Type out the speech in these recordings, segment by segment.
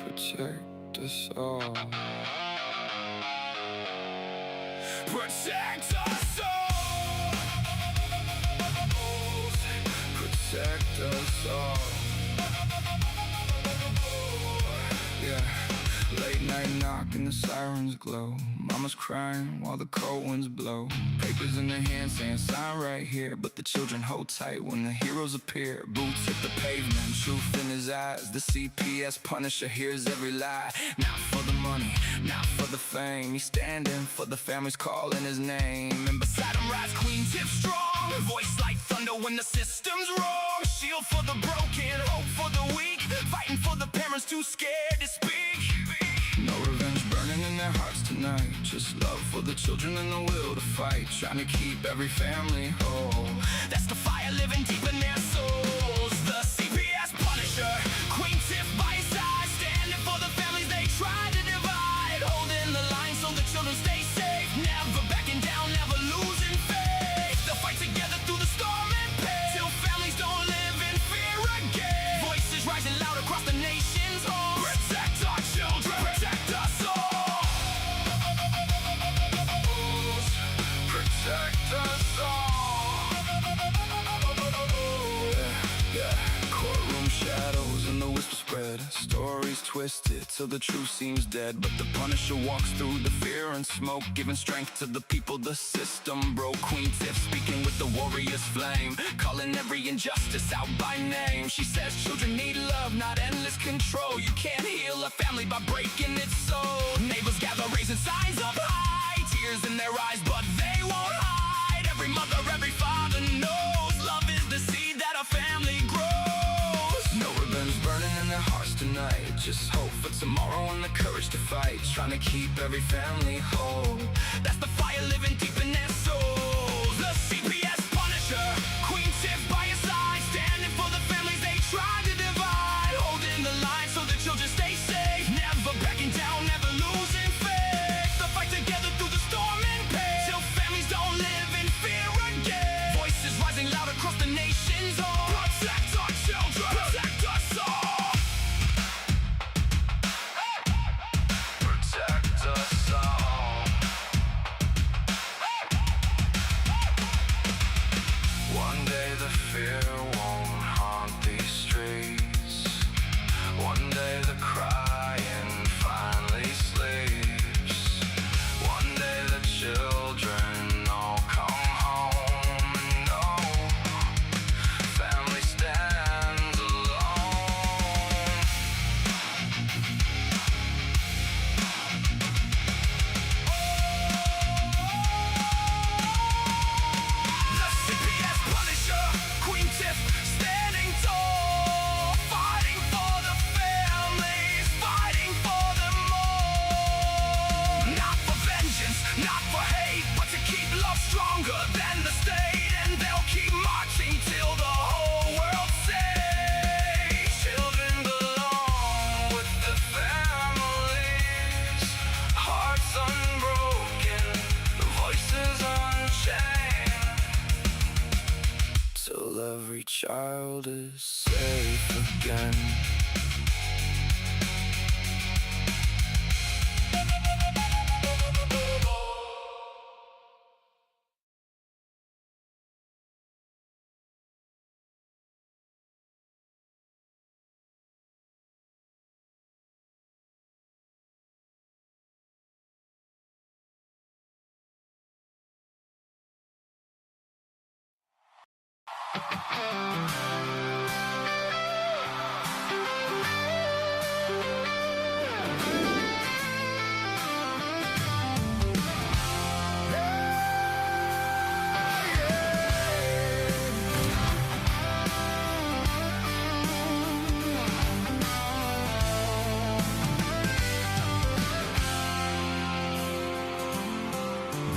Protect us all. Protect us all. Protect us all. Yeah. Late night knock and the sirens glow. Mama's crying while the cold winds blow. Papers in their hands saying sign right here, but the children hold tight when the heroes appear. Boots hit the pavement, truth in his eyes. The CPS Punisher hears every lie. Not for the money, not for the fame. He's standing for the families calling his name. And beside him rides Queen Tiff strong, voice like thunder when the system's wrong. Shield for the broken, hope for the weak, fighting for the parents too scared to speak. No revenge burning in their hearts tonight, just love for the children and the will to fight, trying to keep every family whole. That's the fire living deep in their souls. The CPS Punisher, Queen Tiff by his side, standing for the families they tried to divide, holding the line so the children stay safe, never backing down, never losing faith. They'll fight together through the storm and pain, till families don't live in fear again. Voices rising loud across the nation's home. Protect our children, protect us all. Protect us all. Yeah. Courtroom shadows and the whisper spread, stories twisted till the truth seems dead. But the Punisher walks through the fear and smoke, giving strength to the people the system broke. Queen Tiff speaking with the warrior's flame, calling every injustice out by name. She says children need love, not endless control. You can't heal a family by breaking its soul. Neighbors gather raising signs up high, tears in their eyes but they won't hide. Every mother, every father knows love is the seed that a family grows. No revenge burning in their hearts tonight, just hope for tomorrow and the courage to fight, trying to keep every family whole. That's the fire living deep in their souls. The CPS Punisher, Queen Tiff by his side, standing for the families they tried to divide, holding the line so the children stay safe, never backing down, never losing faith. They'll fight together through the storm and pain, till families don't live in fear again. Voices rising loud across the nation's home. Protect our children, protect us all. Protect us all. One day the fear won't haunt these streets. One day the crying finally sleeps. One day the children all come home and no family stands alone. The CPS Punisher, Queen Tiff standing tall, fighting for the families, fighting for them all. Not for vengeance, not for hate, but to keep love stronger than the state. And they'll keep marching till the whole world says children belong with the families. Hearts unbroken, voices unchained, till every child is safe again.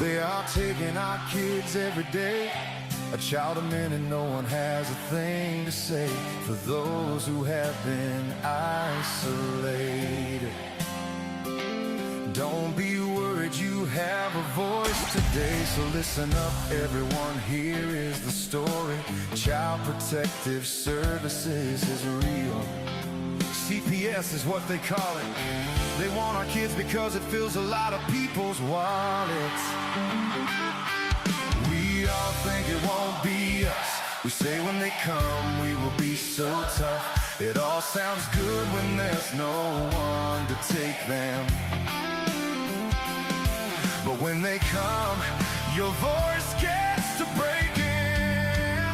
They are taking our kids every day, a child a minute, no one has a thing to say for those who have been isolated. Don't be worried, worried you have a voice today, so listen up everyone, here is the story. Child Protective Services is real. CPS is what they call it. They want our kids because it fills a lot of people's wallets. We all think it won't be us. We say when they come we will be so tough. It all sounds good when there's no one to take them. But when they come, your voice gets to breaking.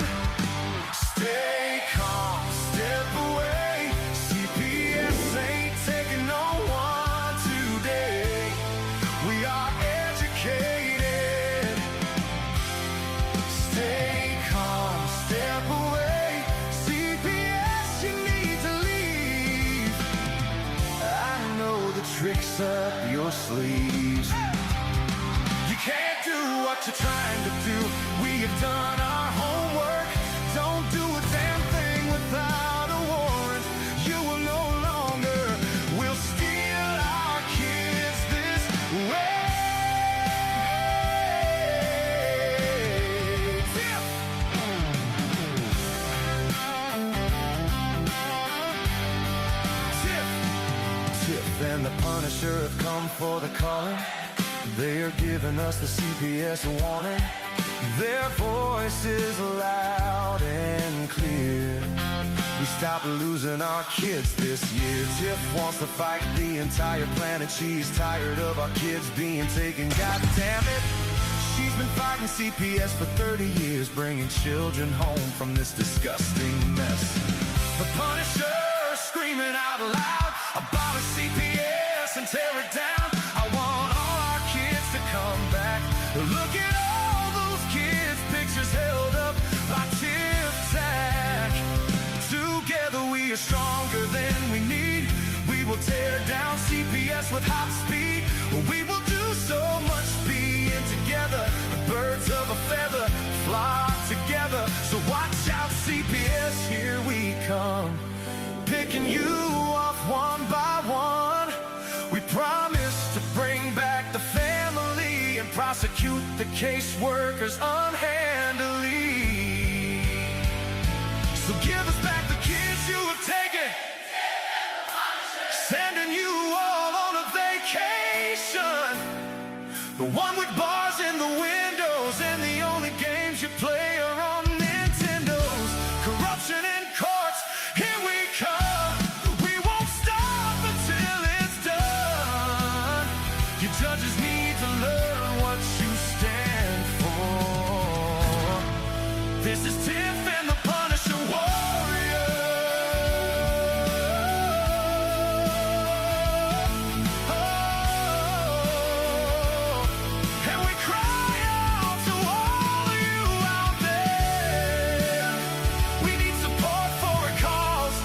Stay calm, step away. CPS ain't taking no one today. We are educated. Stay calm, step away. CPS, you need to leave. I know the tricks up your sleeves. Can't do what you're trying to do. We have done our homework. Don't do a damn thing without a warrant. You will no longer will steal our kids this way. Tiff and the Punisher have come for the calling. They are giving us the CPS warning. Their voice is loud and clear. We stopped losing our kids this year. Tiff wants to fight the entire planet. She's tired of our kids being taken. God damn it. She's been fighting CPS for 30 years, bringing children home from this disgusting mess. The Punisher screaming out loud, abolish CPS and tear it down. I want to come back. Look at all those kids' pictures held up by Tiff Tack. Together we are stronger than we need. We will tear down CPS with hot speed. We will do so much being together. The birds of a feather flock together. So watch out CPS, here we come. Picking you off one by one. We promise to bring back the family and prosecute the caseworkers unhandily. So give us back the kids you have taken. Sending you all on a vacation. The one with bars in the windows and the only games you play are on Nintendos. Corruption in courts, here we come. We won't stop until it's done. Your judges need to learn what you stand for. This is Tiff and the Punisher warrior. Oh, and we cry out to all of you out there. We need support for a cause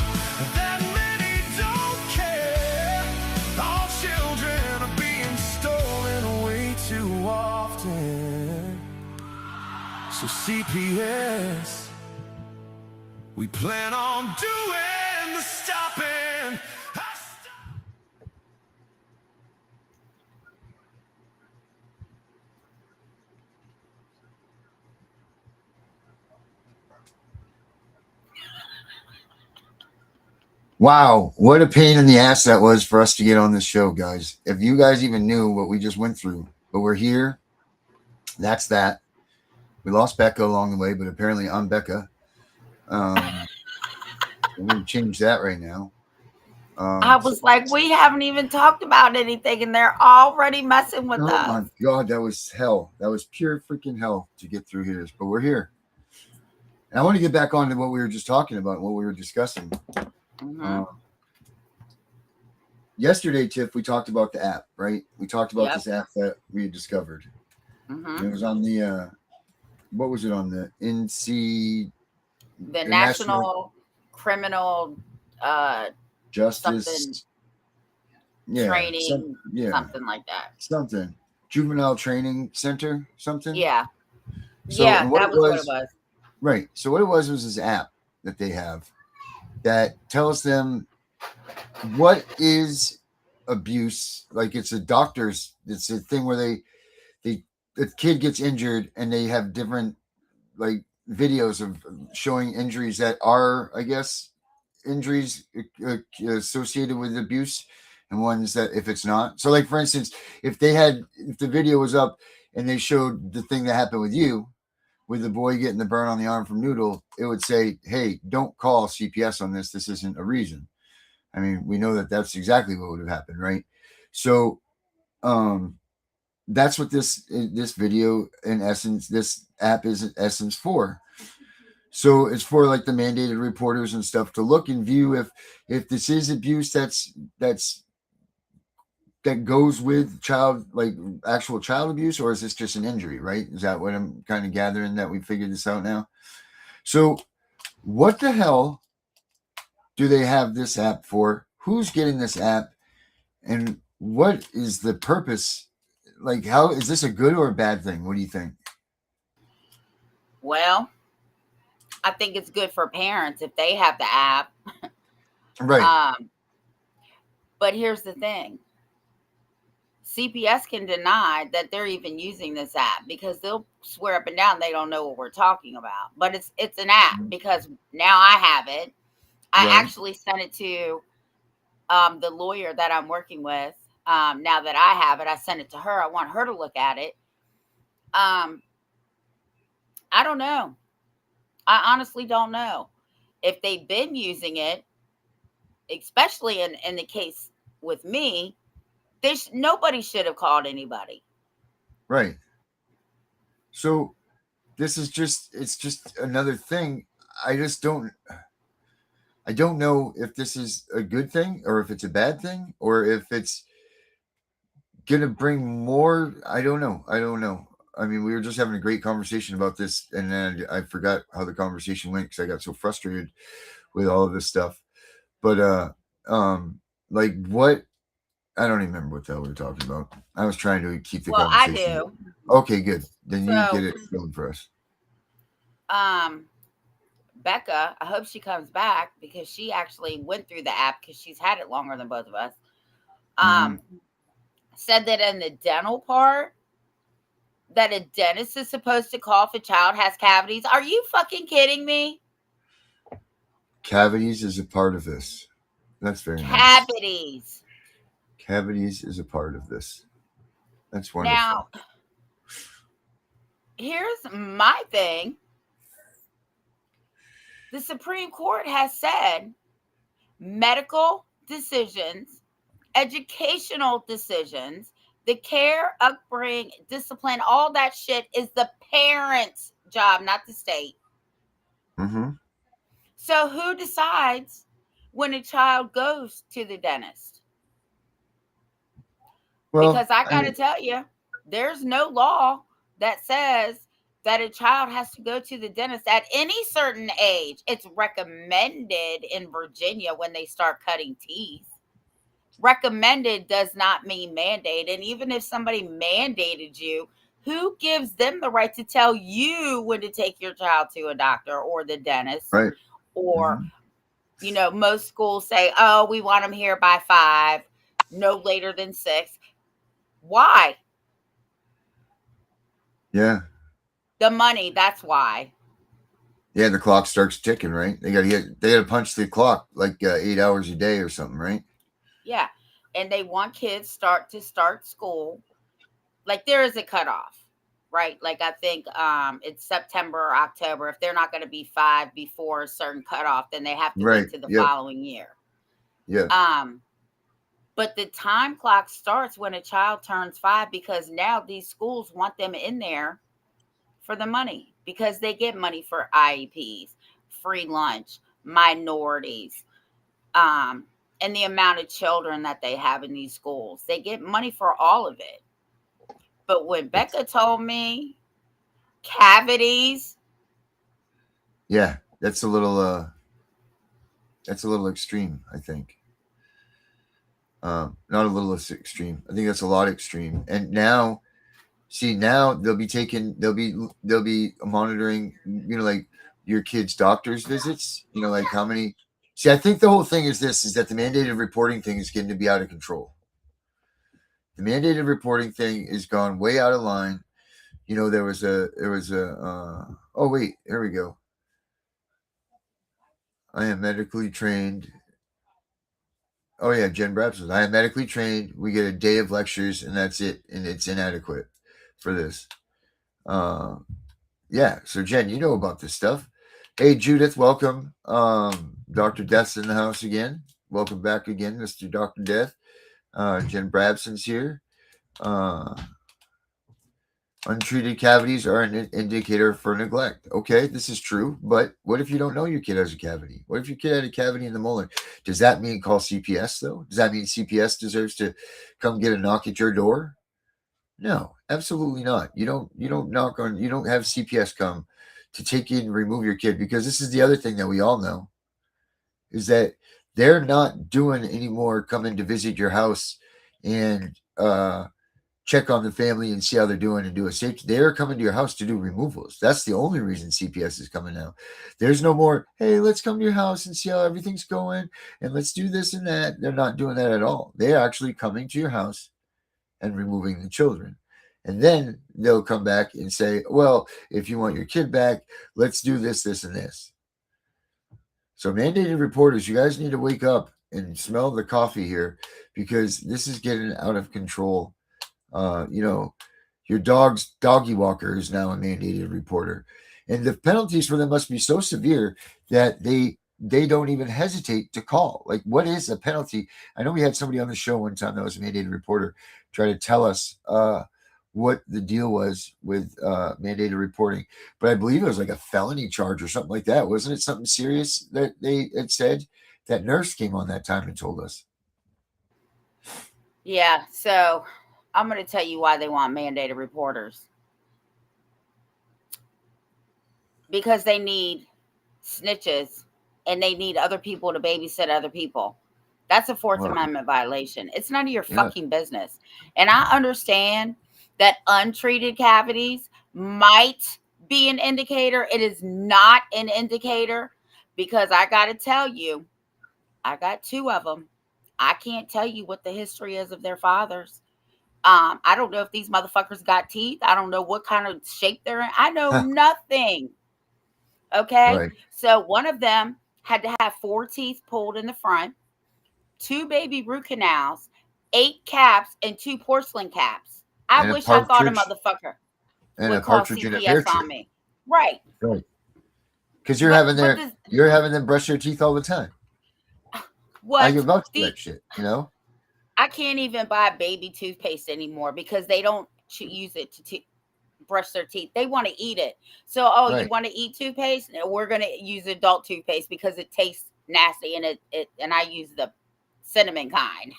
that many don't care. All children are being stolen way too often. So CPS, we plan on doing the stopping. Wow, what a pain in the ass that was for us to get on this show, guys. If you guys even knew what we just went through, but we're here. That's that. We lost Becca along the way, but apparently I'm Becca. I'm going to change that right now. I was like, we haven't even talked about anything, and they're already messing with us. Oh my God, that was hell. That was pure freaking hell to get through here. But we're here. And I want to get back on to what we were just talking about, what we were discussing. Yesterday, Tiff, we talked about the app, right? We talked about this app that we had discovered. It was on the, what was it on the NC? The National Criminal Justice Training, something like that. Something. Juvenile Training Center, something? Yeah. So that was what it was. Right. So what it was this app that they have that tells them what is abuse. Like it's a doctor's. It's a thing where the kid gets injured and they have different like videos of showing injuries that are, I guess, injuries associated with abuse, and ones that if it's not. So, like for instance, if the video was up and they showed the thing that happened with you, with the boy getting the burn on the arm from Noodle, it would say, "Hey, don't call CPS on this. This isn't a reason." I mean, we know that that's exactly what would have happened, right? So, um, that's what this video in essence, this app is in essence for. So it's for like the mandated reporters and stuff to look and view if this is abuse that goes with child, like actual child abuse, or is this just an injury, right? Is that what I'm kind of gathering, that we figured this out now? So what the hell do they have this app for? Who's getting this app? And what is the purpose? Like, how is this a good or a bad thing? What do you think? Well, I think it's good for parents if they have the app. Right. But here's the thing. CPS can deny that they're even using this app because they'll swear up and down they don't know what we're talking about. But it's an app because now I have it. I actually sent it to the lawyer that I'm working with. Now that I have it, I sent it to her. I want her to look at it. I don't know. I honestly don't know if they've been using it, especially in the case with me. Nobody should have called anybody. Right. So this is it's just another thing. I don't know if this is a good thing or if it's a bad thing or if it's gonna bring more. I don't know. I mean, we were just having a great conversation about this, and then I forgot how the conversation went because I got so frustrated with all of this stuff. But like what? I don't even remember what the hell we were talking about. I was trying to keep the conversation. I do. Okay, good. Then you get it going for us. Becca, I hope she comes back because she actually went through the app because she's had it longer than both of us. Said that in the dental part, that a dentist is supposed to call if a child has cavities. Are you fucking kidding me? Cavities is a part of this. That's very cavities. Nice. Cavities is a part of this. That's wonderful. Now, here's my thing. The Supreme Court has said medical decisions, educational decisions, the care, upbringing, discipline, all that shit is the parent's job, not the state. So who decides when a child goes to the dentist? Well, because I got to tell you, there's no law that says that a child has to go to the dentist at any certain age. It's recommended in Virginia when they start cutting teeth. Recommended does not mean mandated. And even if somebody mandated you, who gives them the right to tell you when to take your child to a doctor or the dentist? Right. Or, most schools say, oh, we want them here by 5, no later than 6. Why? Yeah. The money, that's why. Yeah, the clock starts ticking, right? They got to punch the clock like 8 hours a day or something, right? Yeah. And they want kids start school. Like there is a cutoff, right? Like I think it's September or October. If they're not going to be 5 before a certain cutoff, then they have to wait to the following year. Yeah. But the time clock starts when a child turns 5 because now these schools want them in there for the money because they get money for IEPs, free lunch, minorities, and the amount of children that they have in these schools. They get money for all of it. But when Becca told me cavities. Yeah, that's a little extreme, I think. Not a little extreme. I think that's a lot extreme. And now they'll be monitoring, like your kid's doctor's visits, like how many. See, I think the whole thing is that the mandated reporting thing is getting to be out of control. The mandated reporting thing is gone way out of line. There was a oh wait, here we go. I am medically trained. Oh yeah, Jen Brabson. I am medically trained. We get a day of lectures and that's it, and it's inadequate for this. Yeah. So Jen, you know about this stuff. Hey Judith, welcome. Dr. Death's in the house again. Welcome back again, Mr. Dr. Death. Jen Brabson's here. Untreated cavities are an indicator for neglect. Okay, this is true, but what if you don't know your kid has a cavity? What if your kid had a cavity in the molar? Does that mean call CPS though? Does that mean CPS deserves to come get a knock at your door? No, absolutely not. You don't have CPS come to take you and remove your kid, because this is the other thing that we all know is that they're not doing anymore coming to visit your house and check on the family and see how they're doing and do a safety. They're coming to your house to do removals. That's the only reason CPS is coming now. There's no more, hey, let's come to your house and see how everything's going and let's do this and that. They're not doing that at all. They're actually coming to your house and removing the children. And then they'll come back and say, well, if you want your kid back, let's do this, this, and this. So mandated reporters, you guys need to wake up and smell the coffee here, because this is getting out of control. Your dog's doggy walker is now a mandated reporter, and the penalties for them must be so severe that they don't even hesitate to call. Like, what is a penalty? I know we had somebody on the show one time that was a mandated reporter try to tell us what the deal was with mandated reporting, but I believe it was like a felony charge or something like that. Wasn't it something serious that they had said? That nurse came on that time and told us. Yeah, so I'm going to tell you why they want mandated reporters. Because they need snitches and they need other people to babysit other people. That's a Fourth Amendment violation. It's none of your fucking business. And I understand that untreated cavities might be an indicator. It is not an indicator, because I got to tell you, I got 2 of them. I can't tell you what the history is of their fathers. I don't know if these motherfuckers got teeth. I don't know what kind of shape they're in. I know nothing. Okay. Right. So one of them had to have 4 teeth pulled in the front, 2 baby root canals, 8 caps, and 2 porcelain caps. I wish I thought a motherfucker would call CPS on me. Right. Right. Because you're having them brush their teeth all the time. What? You're about to do that shit, I can't even buy baby toothpaste anymore because they don't use it to brush their teeth. They want to eat it. So, you want to eat toothpaste? We're going to use adult toothpaste because it tastes nasty, and and I use the cinnamon kind.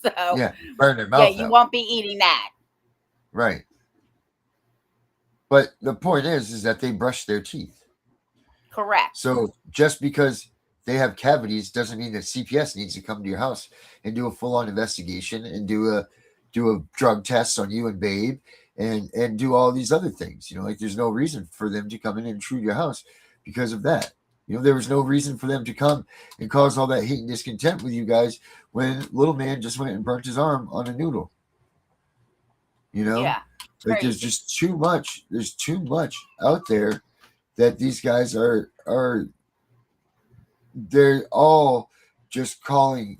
So burn their mouth. Yeah, you won't be eating that. Right. But the point is that they brush their teeth. Correct. So just because they have cavities doesn't mean that CPS needs to come to your house and do a full-on investigation and do a drug test on you and babe and do all these other things. Like, there's no reason for them to come in and intrude your house because of that. There was no reason for them to come and cause all that hate and discontent with you guys when little man just went and burnt his arm on a noodle. Yeah. Like, there's just too much. There's too much out there that these guys are they're all just calling,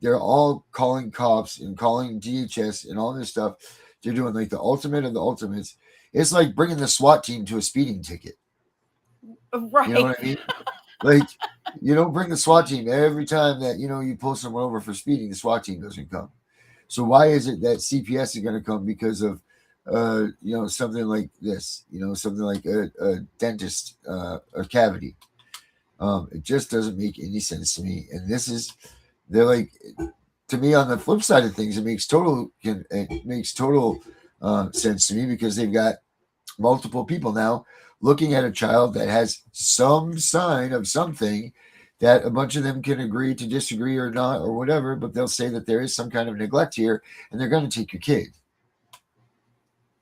they're all calling cops and calling DHS and all this stuff. They're doing like the ultimate of the ultimates. It's like bringing the SWAT team to a speeding ticket. Right. You know what I mean? Like, you don't bring the SWAT team every time that, you pull someone over for speeding, the SWAT team doesn't come. So why is it that CPS is going to come because of, something like this, something like a dentist, a cavity? It just doesn't make any sense to me. And they're like, to me, on the flip side of things, it makes total sense to me, because they've got multiple people now looking at a child that has some sign of something that a bunch of them can agree to disagree or not or whatever, but they'll say that there is some kind of neglect here and they're going to take your kid.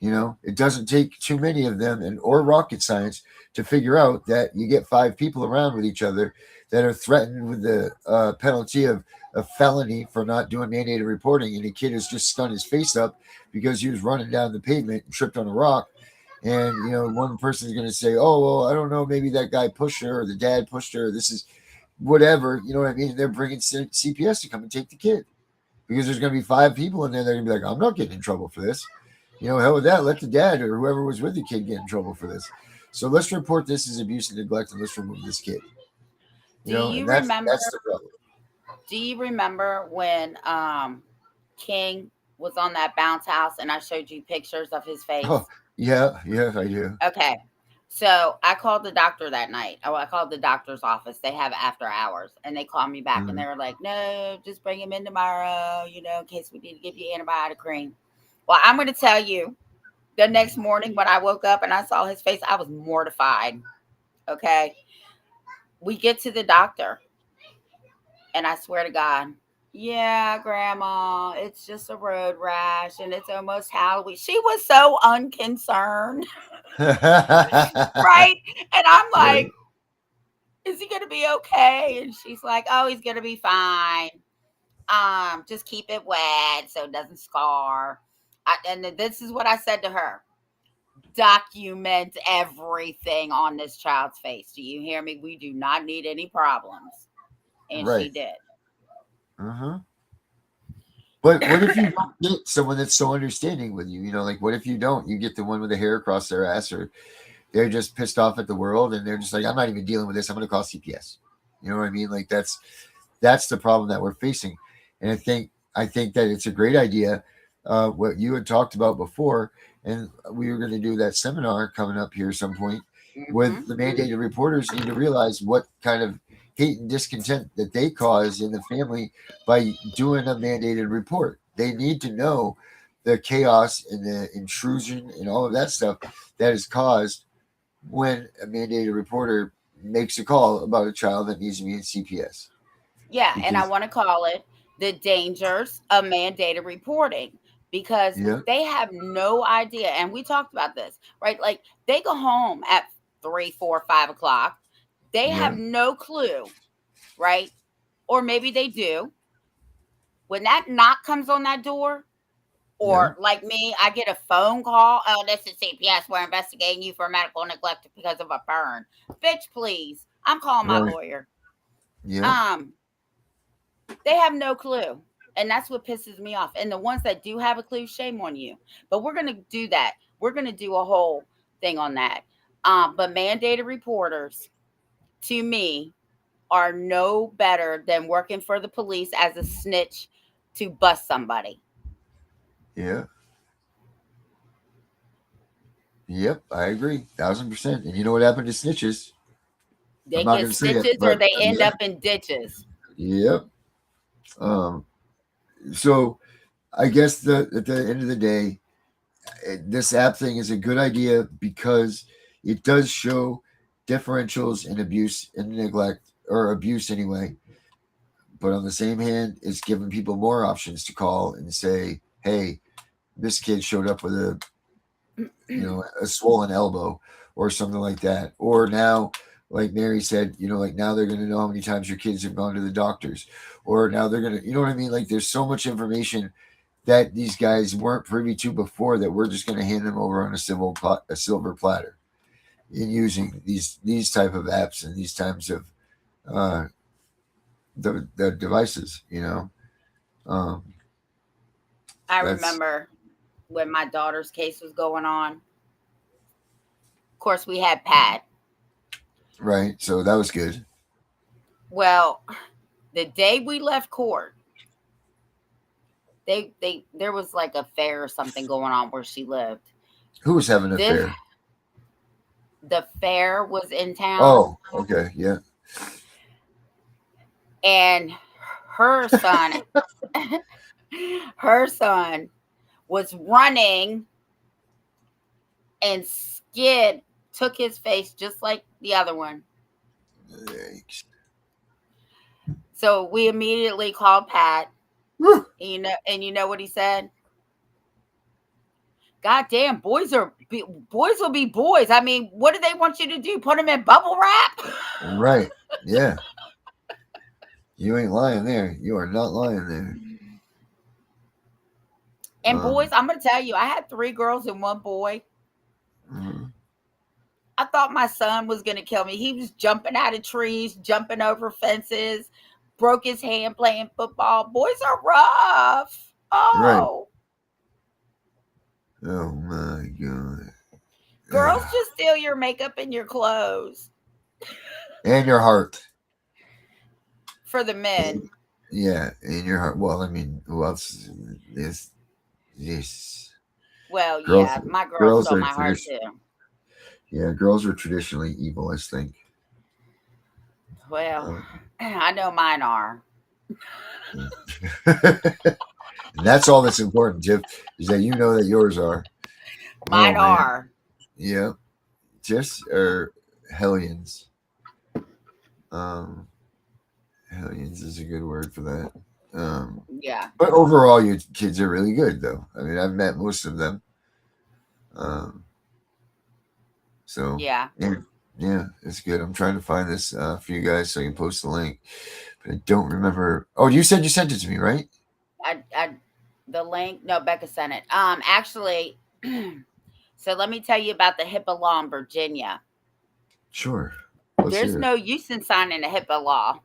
You know, it doesn't take too many of them or rocket science to figure out that you get 5 people around with each other that are threatened with the penalty of a felony for not doing mandated reporting, and the kid has just stunned his face up because he was running down the pavement and tripped on a rock. And you know, one person is going to say, "Oh, well, I don't know, maybe that guy pushed her, or the dad pushed her. Or this is whatever." You know what I mean? And they're bringing CPS to come and take the kid because there's going to be 5 people in there. They're going to be like, "I'm not getting in trouble for this." You know, hell with that. Let the dad or whoever was with the kid get in trouble for this. So let's report this as abuse and neglect, and let's remove this kid. You Do know, you and remember? that's the problem. Do you remember when King was on that bounce house and I showed you pictures of his Oh, face? yeah, yeah, I do. Okay. So I called the doctor that night. Oh, I called the doctor's office. They have after hours. And they called me back and Mm-hmm. they were like, no, just bring him in tomorrow, you know, in case we need to give you antibiotic cream. Well, I'm going to tell you, the next morning when I woke up and I saw his face, I was mortified. Okay. We get to the doctor, and I swear to God, yeah, Grandma, it's just a road rash and it's almost Halloween. She was so unconcerned, right? And I'm Right. like, is he gonna be okay? And she's like, oh, he's gonna be fine. Just keep it wet so it doesn't scar. And this is what I said to her: document everything on this child's face. Do you hear me? We do not need any problems. And she Right. did. Uh-huh. But what if you get someone that's so understanding with you? You know, like what if you don't? You get the one with the hair across their ass, or they're just pissed off at the world and they're just like, I'm not even dealing with this. I'm going to call CPS. You know what I mean? Like that's the problem that we're facing. And I think that it's a great idea. What you had talked about before, and we were going to do that seminar coming up here some point with Hmm. the mandated reporters need to realize what kind of hate and discontent that they cause in the family by doing a mandated report. They need to know the chaos and the intrusion and all of that stuff that is caused when a mandated reporter makes a call about a child that needs to be in CPS. Yeah, and I Because want to call it the dangers of mandated reporting because yeah, they have no idea. And we talked about this, right? Like they go home at 3, 4, 5 o'clock. They have yeah, no clue, right? Or maybe they do. When that knock comes on that door, yeah, or like me, I get a phone call. Oh, this is CPS. We're investigating you for medical neglect because of a burn. Bitch, please. I'm calling my right, lawyer. yeah, Um, They have no clue. And that's what pisses me off. And the ones that do have a clue, shame on you. But we're going to do that. We're going to do a whole thing on that. But mandated reporters, to me, are no better than working for the police as a snitch to bust somebody. yeah, yep. I agree, 1,000%. And you know what happened to snitches? I'm They not get going to say it, stitches or but they end yeah, up in ditches. yep. Um, so I guess at the end of the day, this app thing is a good idea because it does show differentials in abuse and neglect, or abuse anyway. But on the same hand, it's giving people more options to call and say, "Hey, this kid showed up with a swollen elbow or something like that." Or now, like Mary said, like now they're going to know how many times your kids have gone to the doctors, or now they're going to, you know what I mean? Like there's so much information that these guys weren't privy to before that we're just going to hand them over on a silver platter in using these type of apps and these types of uh, the devices. Um, I that's remember when my daughter's case was going on. Of course, we had Pat. right. So that was good. Well, the day we left court, they there was like a fair or something going on where she lived. Who was having an This affair? The fair was in town, Oh, okay, yeah. and her son her son was running and skid took his face just like the other one. Yikes. So we immediately called Pat. Whew. And you know what he said? goddamn, boys will be boys. I mean, what do they want you to do? Put them in bubble wrap? Right. Yeah. You ain't lying there. You are not lying there. And boys, I'm gonna tell you, I had 3 girls and 1 boy. I thought my son was gonna kill me. He was jumping out of trees, jumping over fences, broke his hand playing football. Boys are rough. Right. Oh. Oh my God. Girls just steal your makeup and your clothes. And your heart. For the men. Yeah, in your heart. Well, I mean, who else? This. Well, Girls, yeah, my girl stole my heart too. Yeah, girls are traditionally evil, I think. Well, I know mine are. And that's all that's important, Tiff, is that you know that yours are. Mine are. Yeah. Tiffs are hellions. Hellions is a good word for that. Yeah. But overall, your kids are really good, though. I mean, I've met most of them. So yeah, it's good. I'm trying to find this for you guys so I can post the link, but I don't remember. Oh, you said you sent it to me, right? The link. No, Becca sent it. Actually, so let me tell you about the HIPAA law in Virginia. Sure. There's no use in signing a HIPAA law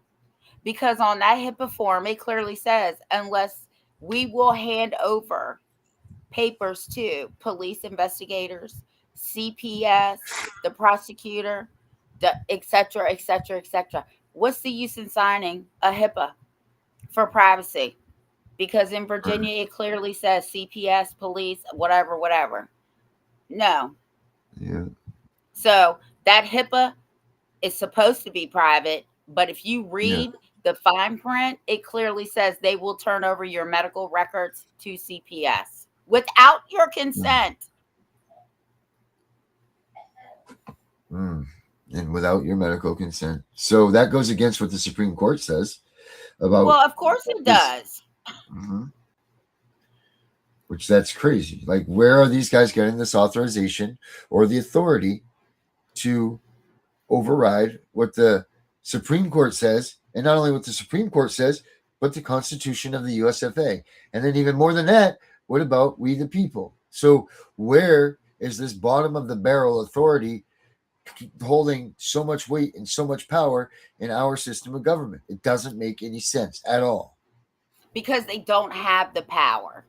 because on that HIPAA form it clearly says unless we will hand over papers to police investigators, CPS, the prosecutor, the et cetera, et cetera, et cetera. What's the use in signing a HIPAA for privacy? Because in Virginia, it clearly says CPS, police, whatever. No. Yeah. So that HIPAA is supposed to be private, but if you read the fine print, it clearly says they will turn over your medical records to CPS without your consent. And without your medical consent. So that goes against what the Supreme Court says about. Well, of course it does. Which that's crazy. Like, where are these guys getting this authorization or the authority to override what the Supreme Court says, and not only what the Supreme Court says, but the Constitution of the USFA? And then even more than that, what about we the people? So where is this bottom of the barrel authority holding so much weight and so much power in our system of government? It doesn't make any sense at all. Because they don't have the power.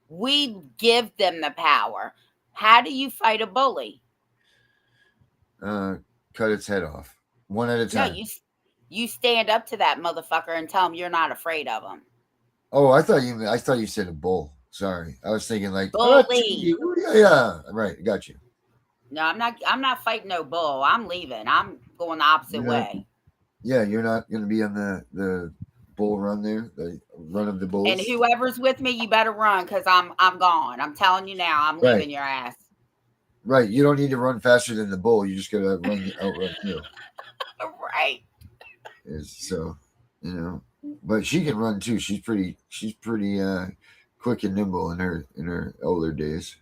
We give them the power. How do you fight a bully? Cut its head off one at a time. No, you stand up to that motherfucker and tell him you're not afraid of him. Oh, I thought you said a bull. Sorry, I was thinking like bully. Yeah, right. Got you. No, I'm not fighting no bull. I'm leaving. I'm going the opposite way. Yeah, you're not going to be on the bull run there, the run of the bulls. And whoever's with me, you better run because I'm gone. I'm telling you now, I'm leaving your ass. Right. You don't need to run faster than the bull. You just got to outrun you. Right. So, but she can run too. She's pretty quick and nimble in her older days.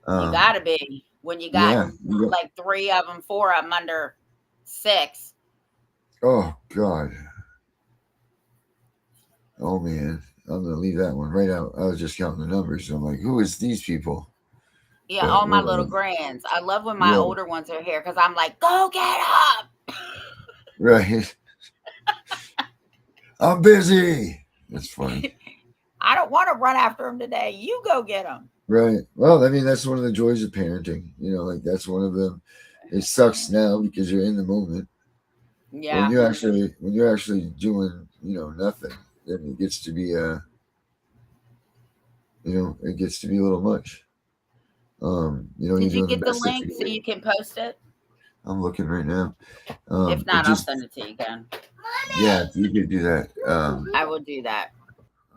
You gotta be when you got like 3 of them, 4 of them under 6. Oh God. Oh man, I'm gonna leave that one right out. I was just counting the numbers. I'm like, who is these people? Yeah, but all my little grands. I love when my older ones are here because I'm like, go get up. Right. I'm busy. That's funny. I don't want to run after them today. You go get them. Right. Well, I mean, that's one of the joys of parenting. Like that's one of them. It sucks now because you're in the moment. Yeah. When you're actually doing, nothing, then it gets to be it gets to be a little much. Did you get the link so you can post it? I'm looking right now. If not, I'll send it to you again. Yeah, you could do that. I will do that.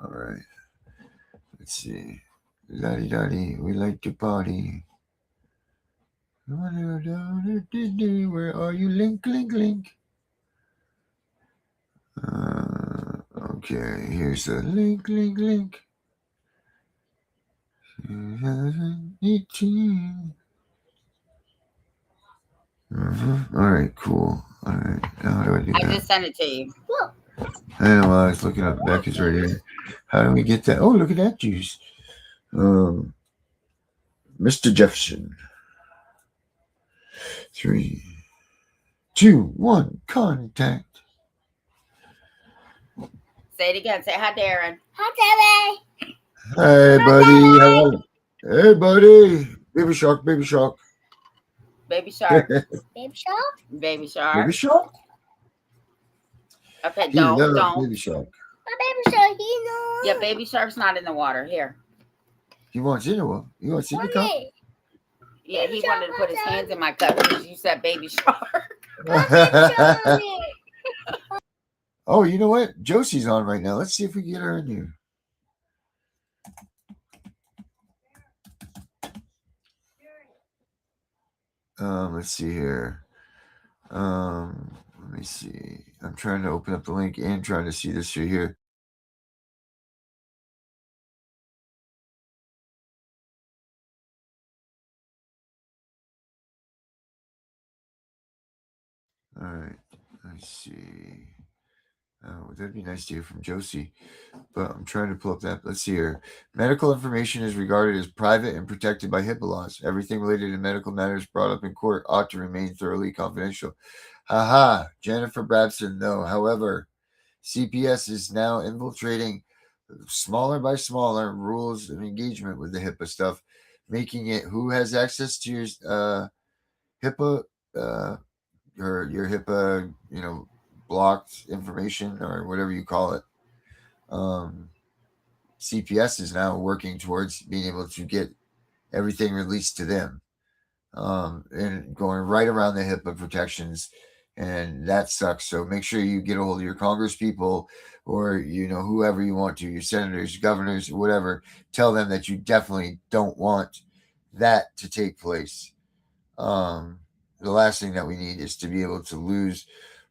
All right. Let's see. Daddy, we like to party. Where are you? Link. Okay, here's the link. All right, cool. All right, now how do I do I that? just sent it to you. I know while I was looking up, Becca's right here. How do we get that? Oh, look at that juice. Mr. Jefferson. 3, 2, 1, contact. Say it again. Say hi, Darren. Hi, Hey, buddy. How are you? Hey, buddy. Baby shark, baby shark. Baby shark. Baby shark. Baby shark. Baby shark? Okay, He loves don't. baby shark. My baby shark, you know. Yeah, baby shark's not in the water. Here. He wants in the He wants in the cup. Mommy. Yeah, he wanted to put his hands in my cup because you said baby shark. Oh, you know what? Josie's on right now. Let's see if we can get her in here. Let's see here. Let me see. I'm trying to open up the link and trying to see this right here. All right. Let's see. Oh, that'd be nice to hear from Josie. But I'm trying to pull up that. Let's see here. Medical information is regarded as private and protected by HIPAA laws. Everything related to medical matters brought up in court ought to remain thoroughly confidential. Haha, Jennifer Brabson, no. However, CPS is now infiltrating smaller by smaller rules of engagement with the HIPAA stuff, making it who has access to your HIPAA, your HIPAA, blocked information or whatever you call it. CPS is now working towards being able to get everything released to them, and going right around the HIPAA protections, and that sucks. So make sure you get a hold of your Congress people or whoever you want to, your senators, governors, whatever. Tell them that you definitely don't want that to take place. The last thing that we need is to be able to lose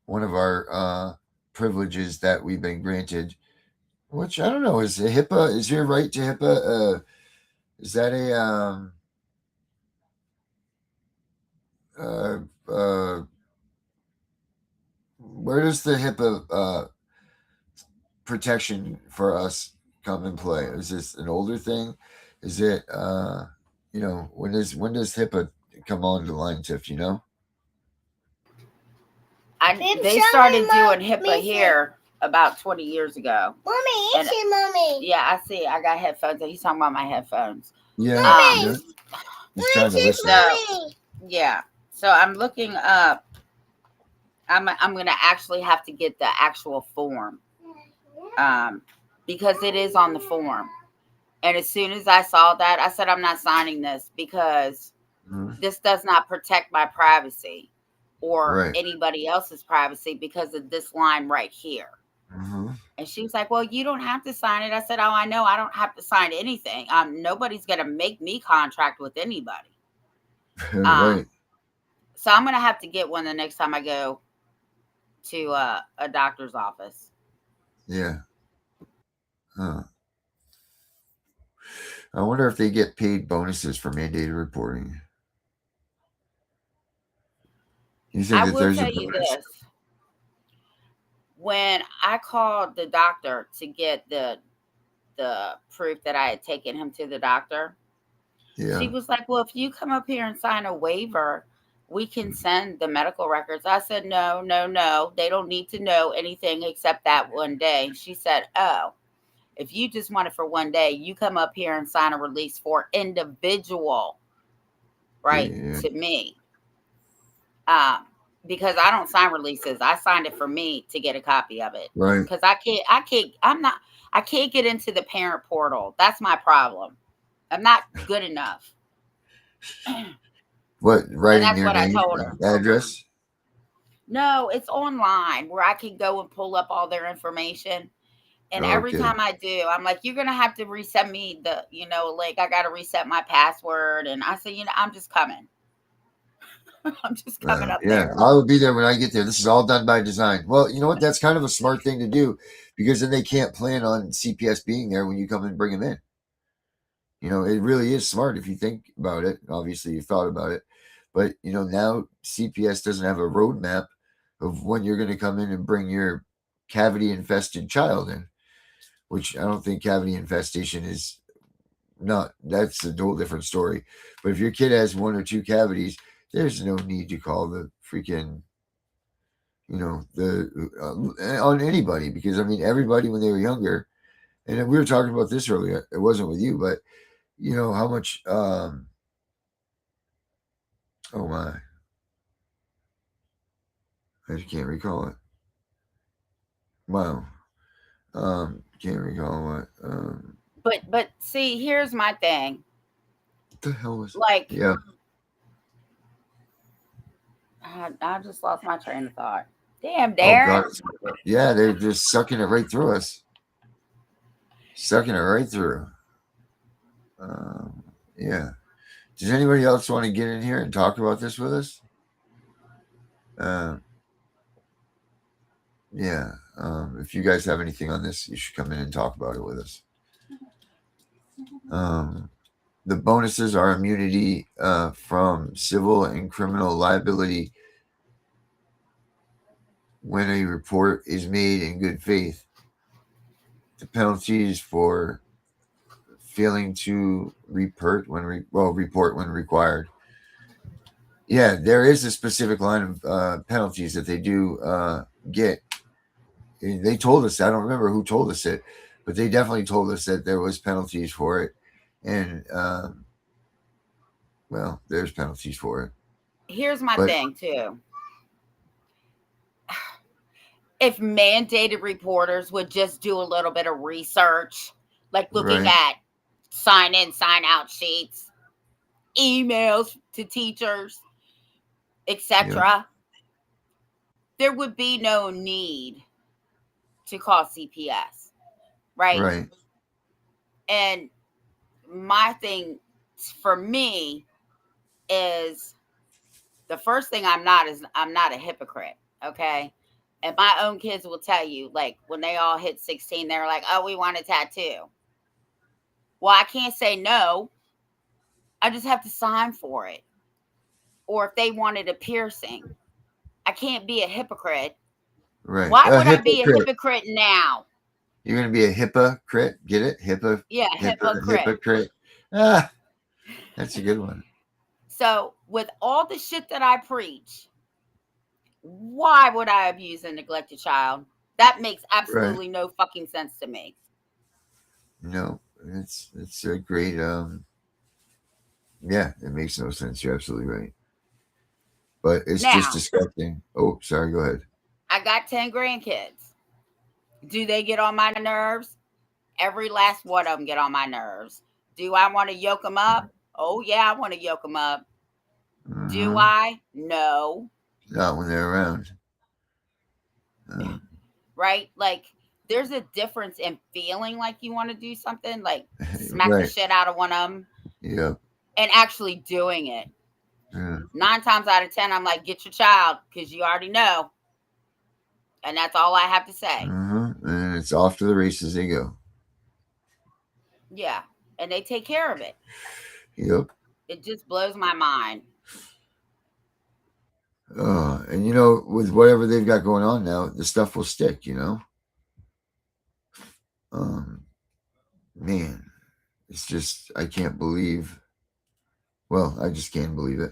one of our privileges that we've been granted. Which I don't know, is HIPAA, is your right to HIPAA, is that a where does the HIPAA protection for us come in play? Is this an older thing? Is it when does HIPAA come on the line, Tiff? They started doing HIPAA here about 20 years ago. Mommy, Mommy. Yeah, I see. I got headphones. He's talking about my headphones. Yeah. He's trying to listen. Yeah. So I'm looking up. I'm going to actually have to get the actual form, because it is on the form. And as soon as I saw that, I said, I'm not signing this because this does not protect my privacy or anybody else's privacy because of this line right here. And she was like, well, you don't have to sign it. I said, oh, I know. I don't have to sign anything. Nobody's going to make me contract with anybody. Right. So I'm going to have to get one the next time I go to a doctor's office. Yeah. Huh. I wonder if they get paid bonuses for mandated reporting. You think I will tell you this. When I called the doctor to get the proof that I had taken him to the doctor, she was like, well, if you come up here and sign a waiver, we can send the medical records. I said, no. They don't need to know anything except that one day. She said, oh, if you just want it for one day, you come up here and sign a release for individual, right, to me. Because I don't sign releases. I signed it for me to get a copy of it. Right. Because I can't get into the parent portal. That's my problem. I'm not good enough. What? Writing that's your what name, I told her. Address? No, it's online where I can go and pull up all their information. And every time I do, I'm like, you're going to have to reset me the, link. I got to reset my password. And I said, I'm just coming. I'm just coming up there. I will be there when I get there. This is all done by design. Well, you know what? That's kind of a smart thing to do because then they can't plan on CPS being there when you come and bring them in. You know, it really is smart if you think about it. Obviously, you thought about it. But, you know, now CPS doesn't have a roadmap of when you're going to come in and bring your cavity infested child in, which I don't think cavity infestation is not, that's a whole different story. But if your kid has 1 or 2 cavities, there's no need to call the freaking, you know, on anybody, because I mean, everybody when they were younger, and we were talking about this earlier, it wasn't with you, but you know how much, oh my, I just can't recall it. Wow. Can't recall what. But see, here's my thing. What the hell was? Like, Yeah. I just lost my train of thought. Damn, Oh Darren. God. Yeah, they're just sucking it right through us. Sucking it right through. Yeah. Does anybody else want to get in here and talk about this with us? Yeah. If you guys have anything on this, you should come in and talk about it with us. The bonuses are immunity from civil and criminal liability when a report is made in good faith. The penalties for failing to report when required. Yeah, there is a specific line of penalties that they do get. They told us, I don't remember who told us it, but they definitely told us that there was penalties for it, and well, there's penalties for it. Here's my thing too. If mandated reporters would just do a little bit of research, like looking at sign in, sign out sheets, emails to teachers, etc., there would be no need to call CPS, right? Right. And my thing for me is the first thing I'm not a hypocrite, okay? And my own kids will tell you, like, when they all hit 16, they're like, oh, we want a tattoo. Well, I can't say no. I just have to sign for it. Or if they wanted a piercing, I can't be a hypocrite. Right. Why would I be a hypocrite now? You're going to be a hypocrite. Get it? Yeah, hypocrite. Hypocrite. Ah, that's a good one. So, with all the shit that I preach, why would I abuse and neglect a child? That makes absolutely no fucking sense to me. No, it's a great yeah, it makes no sense. You're absolutely right. But it's just disgusting. Oh, sorry, go ahead. I got 10 grandkids. Do they get on my nerves? Every last one of them get on my nerves. Do I want to yoke them up? Oh yeah, I want to yoke them up. Mm-hmm. Do I? No. Not when they're around. Right? Like, there's a difference in feeling like you want to do something, like smack the shit out of one of them. Yeah. And actually doing it. Yeah. 9 times out of 10, I'm like, get your child, because you already know. And that's all I have to say. Mm-hmm. And it's off to the races they go. Yeah. And they take care of it. Yep. It just blows my mind. And you know, with whatever they've got going on now, the stuff will stick, you know. Man, it's just, I can't believe. Well, I just can't believe it.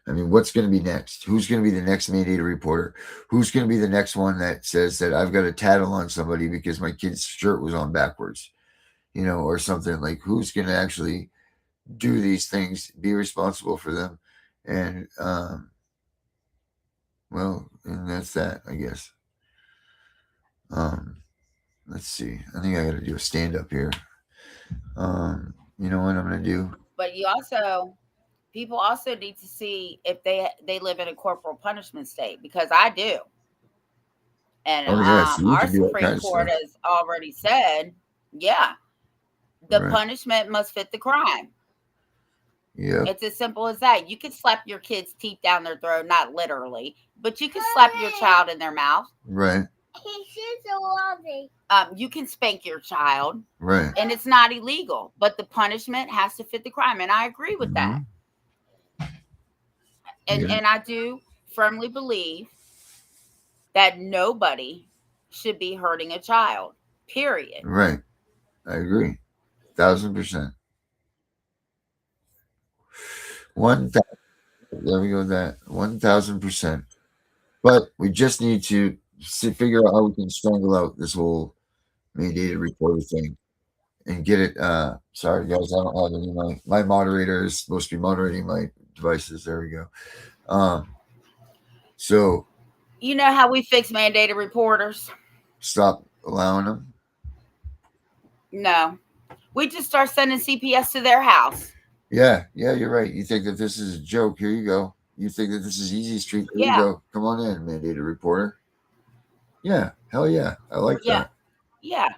I mean, what's going to be next? Who's going to be the next mandated reporter? Who's going to be the next one that says that I've got a tattle on somebody because my kid's shirt was on backwards, you know, or something? Like, who's going to actually do these things, be responsible for them? And, well, and that's that, I guess. Let's see. I think I got to do a stand up here. You know what I'm going to do? But people also need to see if they live in a corporal punishment state, because I do. And our Supreme Court has already said, the punishment must fit the crime. Yeah, it's as simple as that. You can slap your kid's teeth down their throat, not literally, but you can slap your child in their mouth. Right. You can spank your child, right, and it's not illegal, but the punishment has to fit the crime. And I agree with that. And I do firmly believe that nobody should be hurting a child. Period. right. I agree, 1,000%. There we go. That 1,000%. But we just need to figure out how we can strangle out this whole mandated reporter thing and get it. Sorry guys, I don't have any. My moderator is supposed to be moderating my devices. There we go. So you know how we fix mandated reporters? Stop allowing them. No, we just start sending CPS to their house. Yeah, you're right. You think that this is a joke? Here you go. You think that this is easy street? Here you go. Come on in, mandated reporter. Yeah, hell yeah, I like that. Yeah,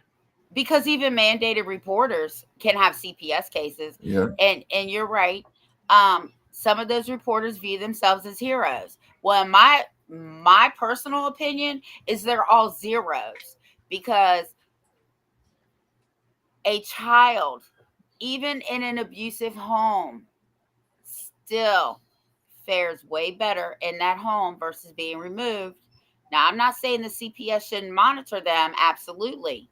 because even mandated reporters can have CPS cases. Yeah, and you're right. Some of those reporters view themselves as heroes. Well, my personal opinion is they're all zeros, because a child, even in an abusive home, still fares way better in that home versus being removed. Now, I'm not saying the CPS shouldn't monitor them. Absolutely.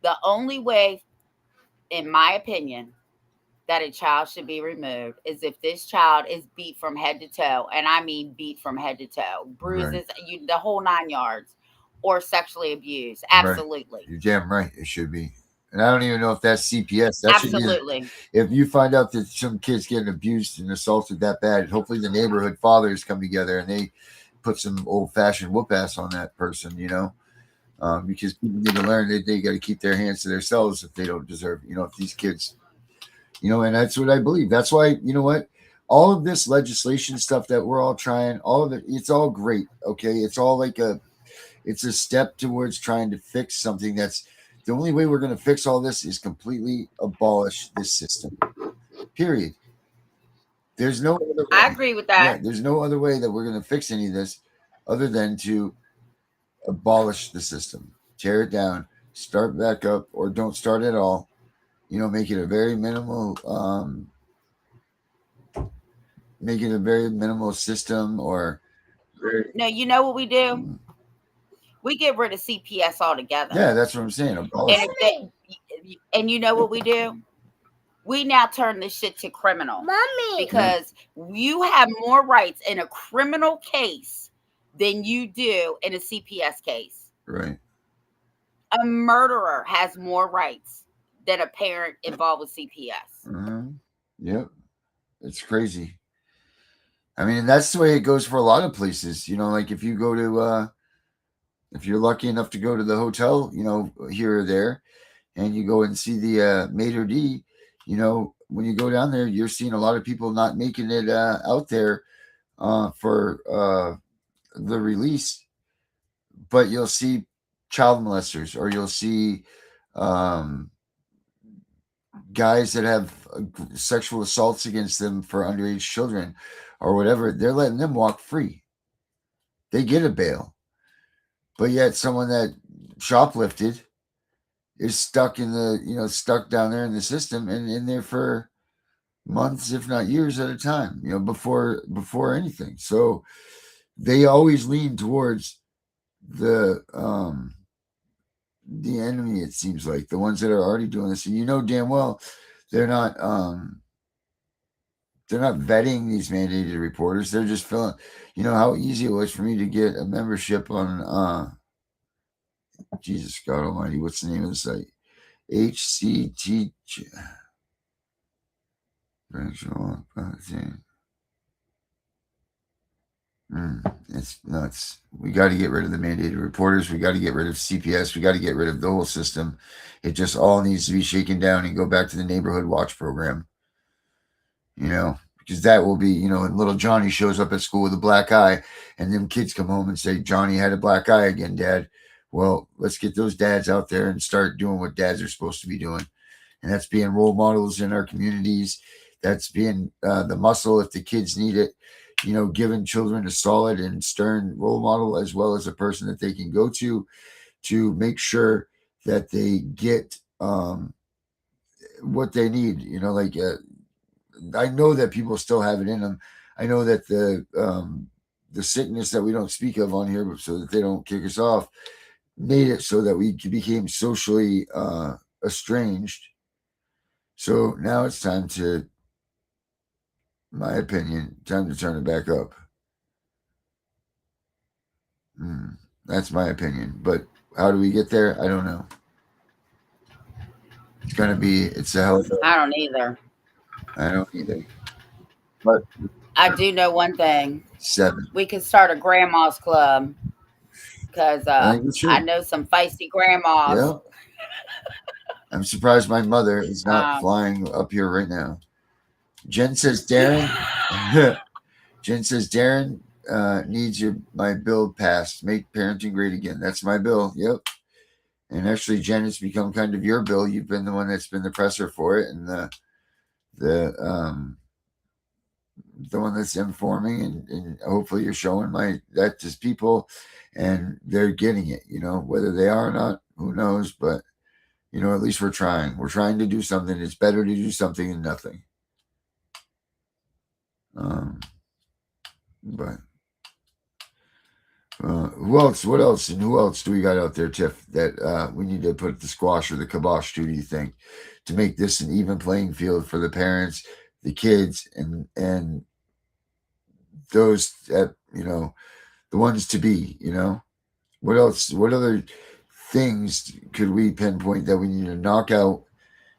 The only way, in my opinion, that a child should be removed is if this child is beat from head to toe, and I mean beat from head to toe, bruises, the whole 9 yards, or sexually abused. Absolutely. Right. You're damn right. It should be. And I don't even know if that's CPS. That Absolutely. If you find out that some kid's getting abused and assaulted that bad, hopefully the neighborhood fathers come together and they put some old-fashioned whoop ass on that person, because people need to learn that they got to keep their hands to themselves if they don't deserve, if these kids, and that's what I believe. That's why, all of this legislation stuff that we're all trying, all of it, it's all great. Okay. It's all it's a step towards trying to fix something that's the only way we're going to fix all this is completely abolish this system. Period. There's no other way. I agree with that. Yeah, there's no other way that we're going to fix any of this other than to abolish the system, tear it down, start back up, or don't start at all. Make it a very minimal, system, or no. You know what we do? We get rid of CPS altogether. Yeah, that's what I'm saying. And you know what we do? We now turn this shit to criminal. Mommy. Because you have more rights in a criminal case than you do in a CPS case. Right. A murderer has more rights than a parent involved with CPS. Mm-hmm. Yep. It's crazy. I mean, that's the way it goes for a lot of places. Like if you go to, if you're lucky enough to go to the hotel, here or there, and you go and see the maitre d', when you go down there, you're seeing a lot of people not making it out there for the release, but you'll see child molesters, or you'll see guys that have sexual assaults against them for underage children or whatever. They're letting them walk free. They get a bail. But yet someone that shoplifted is stuck stuck down there in the system and in there for months, if not years at a time, before anything. So they always lean towards the enemy, it seems like, the ones that are already doing this. And damn well they're not vetting these mandated reporters. They're just filling. How easy it was for me to get a membership on Jesus God Almighty, what's the name of the site? HCT. It's nuts. We got to get rid of the mandated reporters. We got to get rid of CPS. We got to get rid of the whole system. It just all needs to be shaken down and go back to the neighborhood watch program. Because that will be, and little Johnny shows up at school with a black eye, and them kids come home and say, Johnny had a black eye again, Dad. Well, let's get those dads out there and start doing what dads are supposed to be doing. And that's being role models in our communities. That's being the muscle if the kids need it. giving children a solid and stern role model, as well as a person that they can go to make sure that they get what they need. I know that people still have it in them. I know that the sickness that we don't speak of on here, but so that they don't kick us off, made it so that we became socially estranged. So now it's time to, my opinion, time to turn it back up. That's my opinion. But how do we get there? I don't know. It's a hell of a... I don't either. I don't either. But I do know one thing. 7. We could start a grandma's club because I think we should. I know some feisty grandmas. Yeah. I'm surprised my mother is not flying up here right now. Jen says Darren. Jen says Darren needs my bill passed. Make parenting great again. That's my bill. Yep. And actually, Jen, it's become kind of your bill. You've been the one that's been the presser for it, and the one that's informing, and hopefully you're showing that to people, and they're getting it. Whether they are or not, who knows? But at least we're trying. We're trying to do something. It's better to do something than nothing. But who else? What else? And who else do we got out there, Tiff, that we need to put the squash or the kibosh to, do you think, to make this an even playing field for the parents, the kids, and those that, the ones to be, What else? What other things could we pinpoint that we need to knock out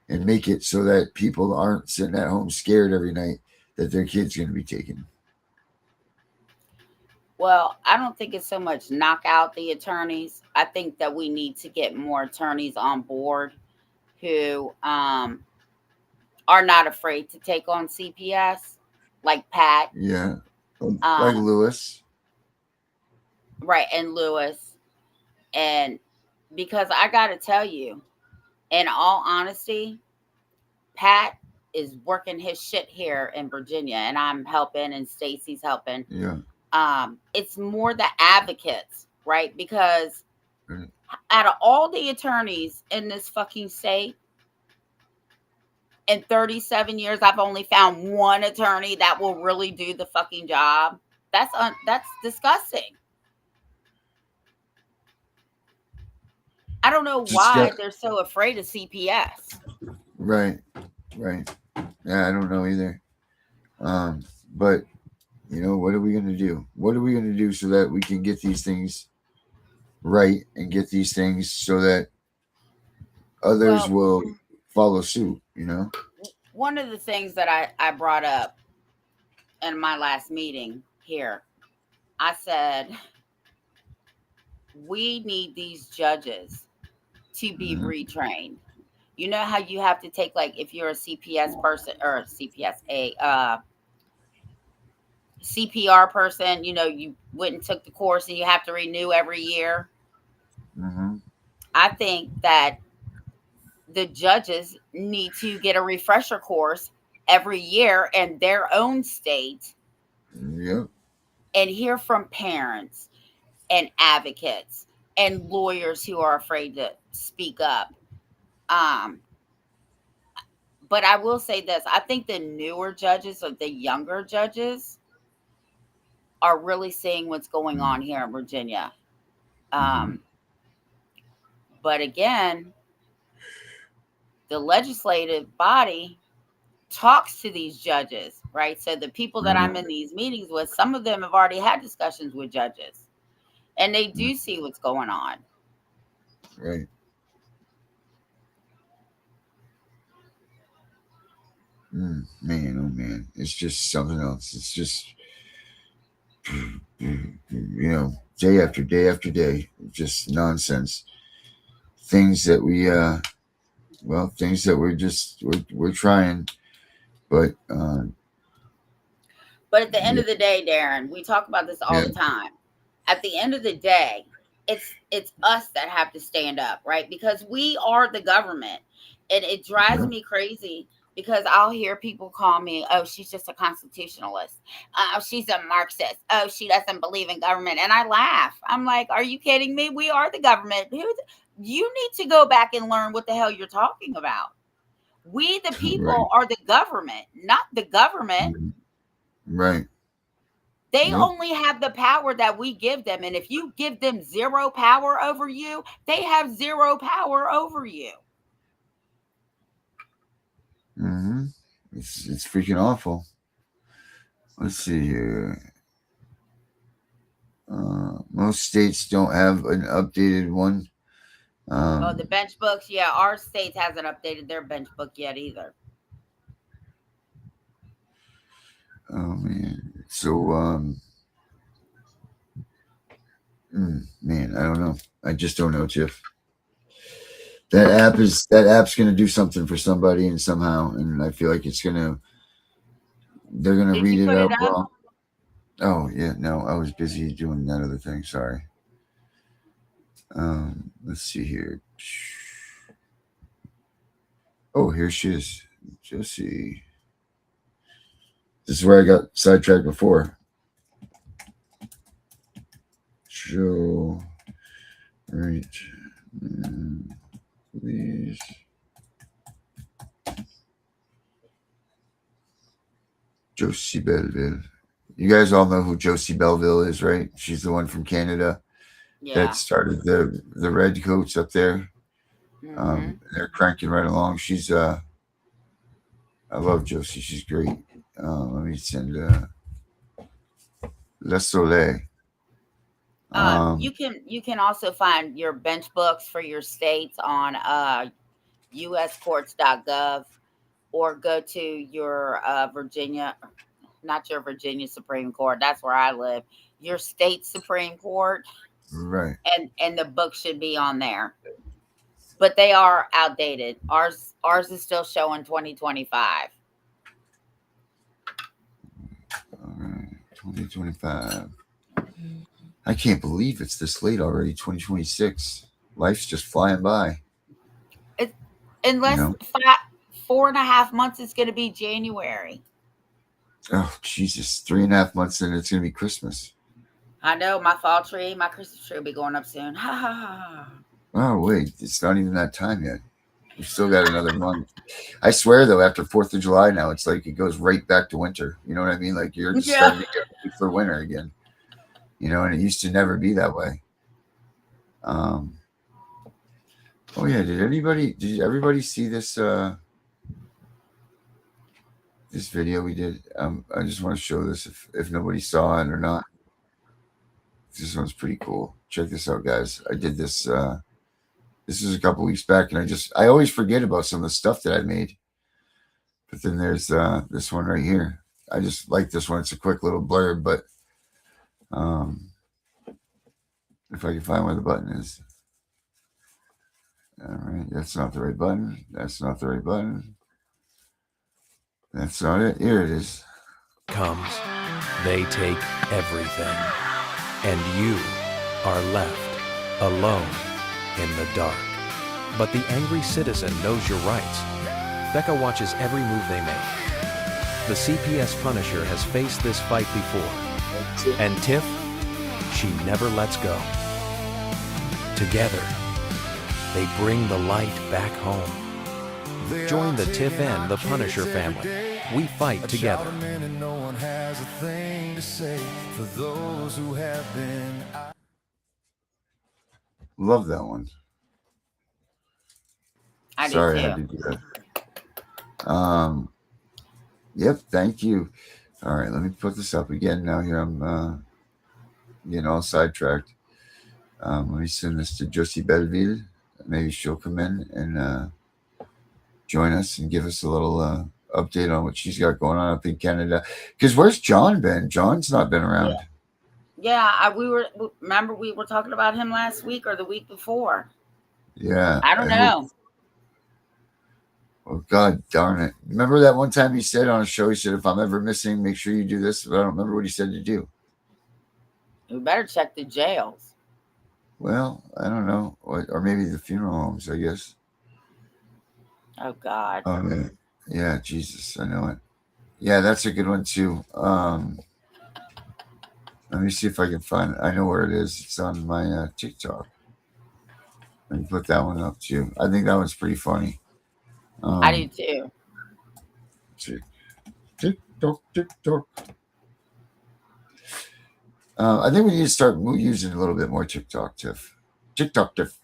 and make it so that people aren't sitting at home scared every night that their kid's going to be taken? Well, I don't think it's so much knock out the attorneys. I think that we need to get more attorneys on board who are not afraid to take on CPS, like Pat. Yeah. Like Lewis. Right, and Lewis. And because I got to tell you, in all honesty, Pat is working his shit here in Virginia, and I'm helping, and Stacy's helping. Yeah. It's more the advocates, right? Because out of all the attorneys in this fucking state, in 37 years, I've only found one attorney that will really do the fucking job. That's disgusting. I don't know why they're so afraid of CPS. Right. Yeah, I don't know either. But what are we going to do? What are we going to do so that we can get these things right and get these things so that others will follow suit, One of the things that I brought up in my last meeting here, I said, we need these judges to be retrained. You know how you have to take, like, if you're a CPS person or CPR person, you went and took the course and you have to renew every year. I think that the judges need to get a refresher course every year in their own state. Yep. And hear from parents and advocates and lawyers who are afraid to speak up. But I will say this. I think the newer judges or the younger judges are really seeing what's going on here in Virginia. But again, the legislative body talks to these judges, right? So the people that I'm in these meetings with, some of them have already had discussions with judges, and they do see what's going on. Right. Man, oh man, it's just something else. It's just, day after day after day, just nonsense. Things that we're trying, but at the end of the day, Darren, we talk about this all the time. At the end of the day, it's us that have to stand up, right? Because we are the government, and it drives me crazy because I'll hear people call me, oh, she's just a constitutionalist. Oh, she's a Marxist. Oh, she doesn't believe in government. And I laugh. I'm like, are you kidding me? We are the government. You need to go back and learn what the hell you're talking about. We, the people, are the government, not the government. Right. They only have the power that we give them. And if you give them zero power over you, they have zero power over you. Mm-hmm. It's freaking awful. Let's see here. Most states don't have an updated one. The bench books, yeah, our state hasn't updated their bench book yet either. Oh man. So man, I don't know. I just don't know, Tiff. That app's gonna do something for somebody and somehow, and I feel like they're gonna read it out wrong. Oh yeah, no, I was busy doing that other thing. Sorry. Let's see here. Oh, here she is, Josie. This is where I got sidetracked before. Show right, please. Josie Belleville. You guys all know who Josie Belleville is, right? She's the one from Canada that started the red coats up there. They're cranking right along. She's I love Josie. She's great. Let me send Le Soleil. You can also find your bench books for your states on uscourts.gov, or go to your Virginia, not your Virginia Supreme Court. That's where I live. Your state Supreme Court. Right. And the book should be on there. But they are outdated. Ours is still showing 2025. All right, 2025. I can't believe it's this late already. 2026. Life's just flying by. In less 4.5 months, it's going to be January. Oh Jesus! 3.5 months, and it's going to be Christmas. I know, my fall tree, my Christmas tree will be going up soon. Ha ha ha. Oh wait, it's not even that time yet. We've still got another month. I swear though, after 4th of July now, it's like it goes right back to winter. You know what I mean? Like you're just starting to get ready for winter again. And it used to never be that way. Oh yeah, did everybody see this this video we did? I just want to show this if nobody saw it or not. This one's pretty cool. Check this out, guys. I did this this was a couple weeks back, and I always forget about some of the stuff that I made. But then there's this one right here. I just like this one. It's a quick little blurb, but if I can find where the button is. All right, that's not the right button. That's not the right button. That's not it. Here it is. Comes, they take everything, and you are left alone in the dark. But the angry citizen knows your rights. Becca watches every move they make. The CPS Punisher has faced this fight before, and Tiff, she never lets go. Together, they bring the light back home. Join the Tiff and The Punisher family. We fight together. Love that one. I Sorry, do too. I had to do that. Yep, thank you. All right, let me put this up again. Now here I'm getting all sidetracked. Let me send this to Josie Belleville. Maybe she'll come in and join us and give us a little update on what she's got going on up in Canada. Because where's John been? John's not been around. Yeah, we were talking about him last week or the week before. Yeah. I don't know. Oh, God darn it. Remember that one time he said on a show, he said, if I'm ever missing, make sure you do this. But I don't remember what he said to do. We better check the jails. Well, I don't know. Or maybe the funeral homes, I guess. Oh, God. Oh, man. Yeah, Jesus, I know it. Yeah, that's a good one too. Let me see if I can find it. I know where it is. It's on my TikTok. Let me put that one up too. I think that one's pretty funny. I do too. TikTok, TikTok. I think we need to start using a little bit more TikTok, Tiff. TikTok, Tiff.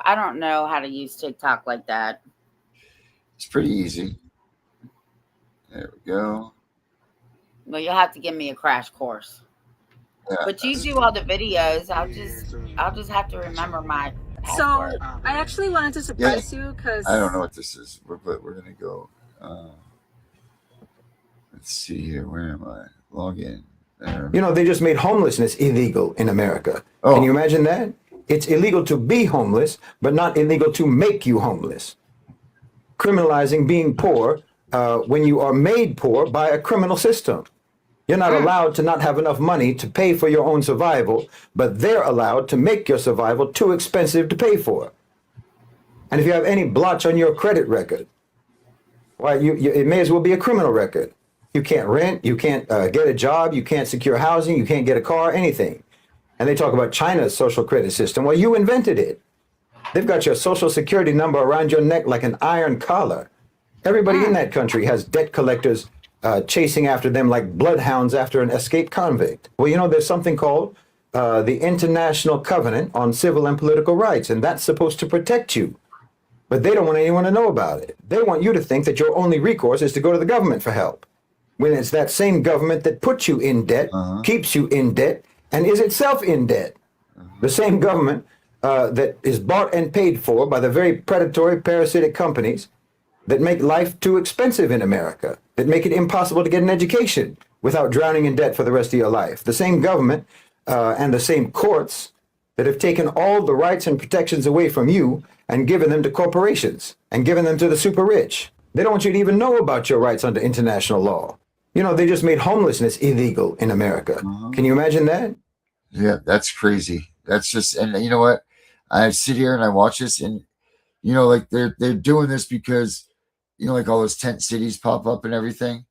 I don't know how to use TikTok like that. It's pretty easy. There we go. Well, you'll have to give me a crash course. Yeah. But you do all the videos. I'll just have to remember my password. So I actually wanted to surprise you because I don't know what this is, but we're gonna go. Let's see here. Where am I? Log in. There. You know, they just made homelessness illegal in America. Oh. Can you imagine that? It's illegal to be homeless, but not illegal to make you homeless. Criminalizing being poor when you are made poor by a criminal system. You're not allowed to not have enough money to pay for your own survival, but they're allowed to make your survival too expensive to pay for. And if you have any blotch on your credit record, why, it may as well be a criminal record. You can't rent, you can't get a job, you can't secure housing, you can't get a car, anything. And they talk about China's social credit system. Well, you invented it. They've got your social security number around your neck like an iron collar. Everybody in that country has debt collectors chasing after them like bloodhounds after an escaped convict. Well, you know, there's something called the International Covenant on Civil and Political Rights, and that's supposed to protect you. But they don't want anyone to know about it. They want you to think that your only recourse is to go to the government for help, when it's that same government that puts you in debt, keeps you in debt, and is itself in debt. The same government that is bought and paid for by the very predatory, parasitic companies that make life too expensive in America, that make it impossible to get an education without drowning in debt for the rest of your life. The same government and the same courts that have taken all the rights and protections away from you and given them to corporations and given them to the super rich. They don't want you to even know about your rights under international law. You know, they just made homelessness illegal in America. Can you imagine that? Yeah, that's crazy. That's just, and you know what? I sit here and I watch this, and you know, like they're doing this because, you know, like all those tent cities pop up and everything.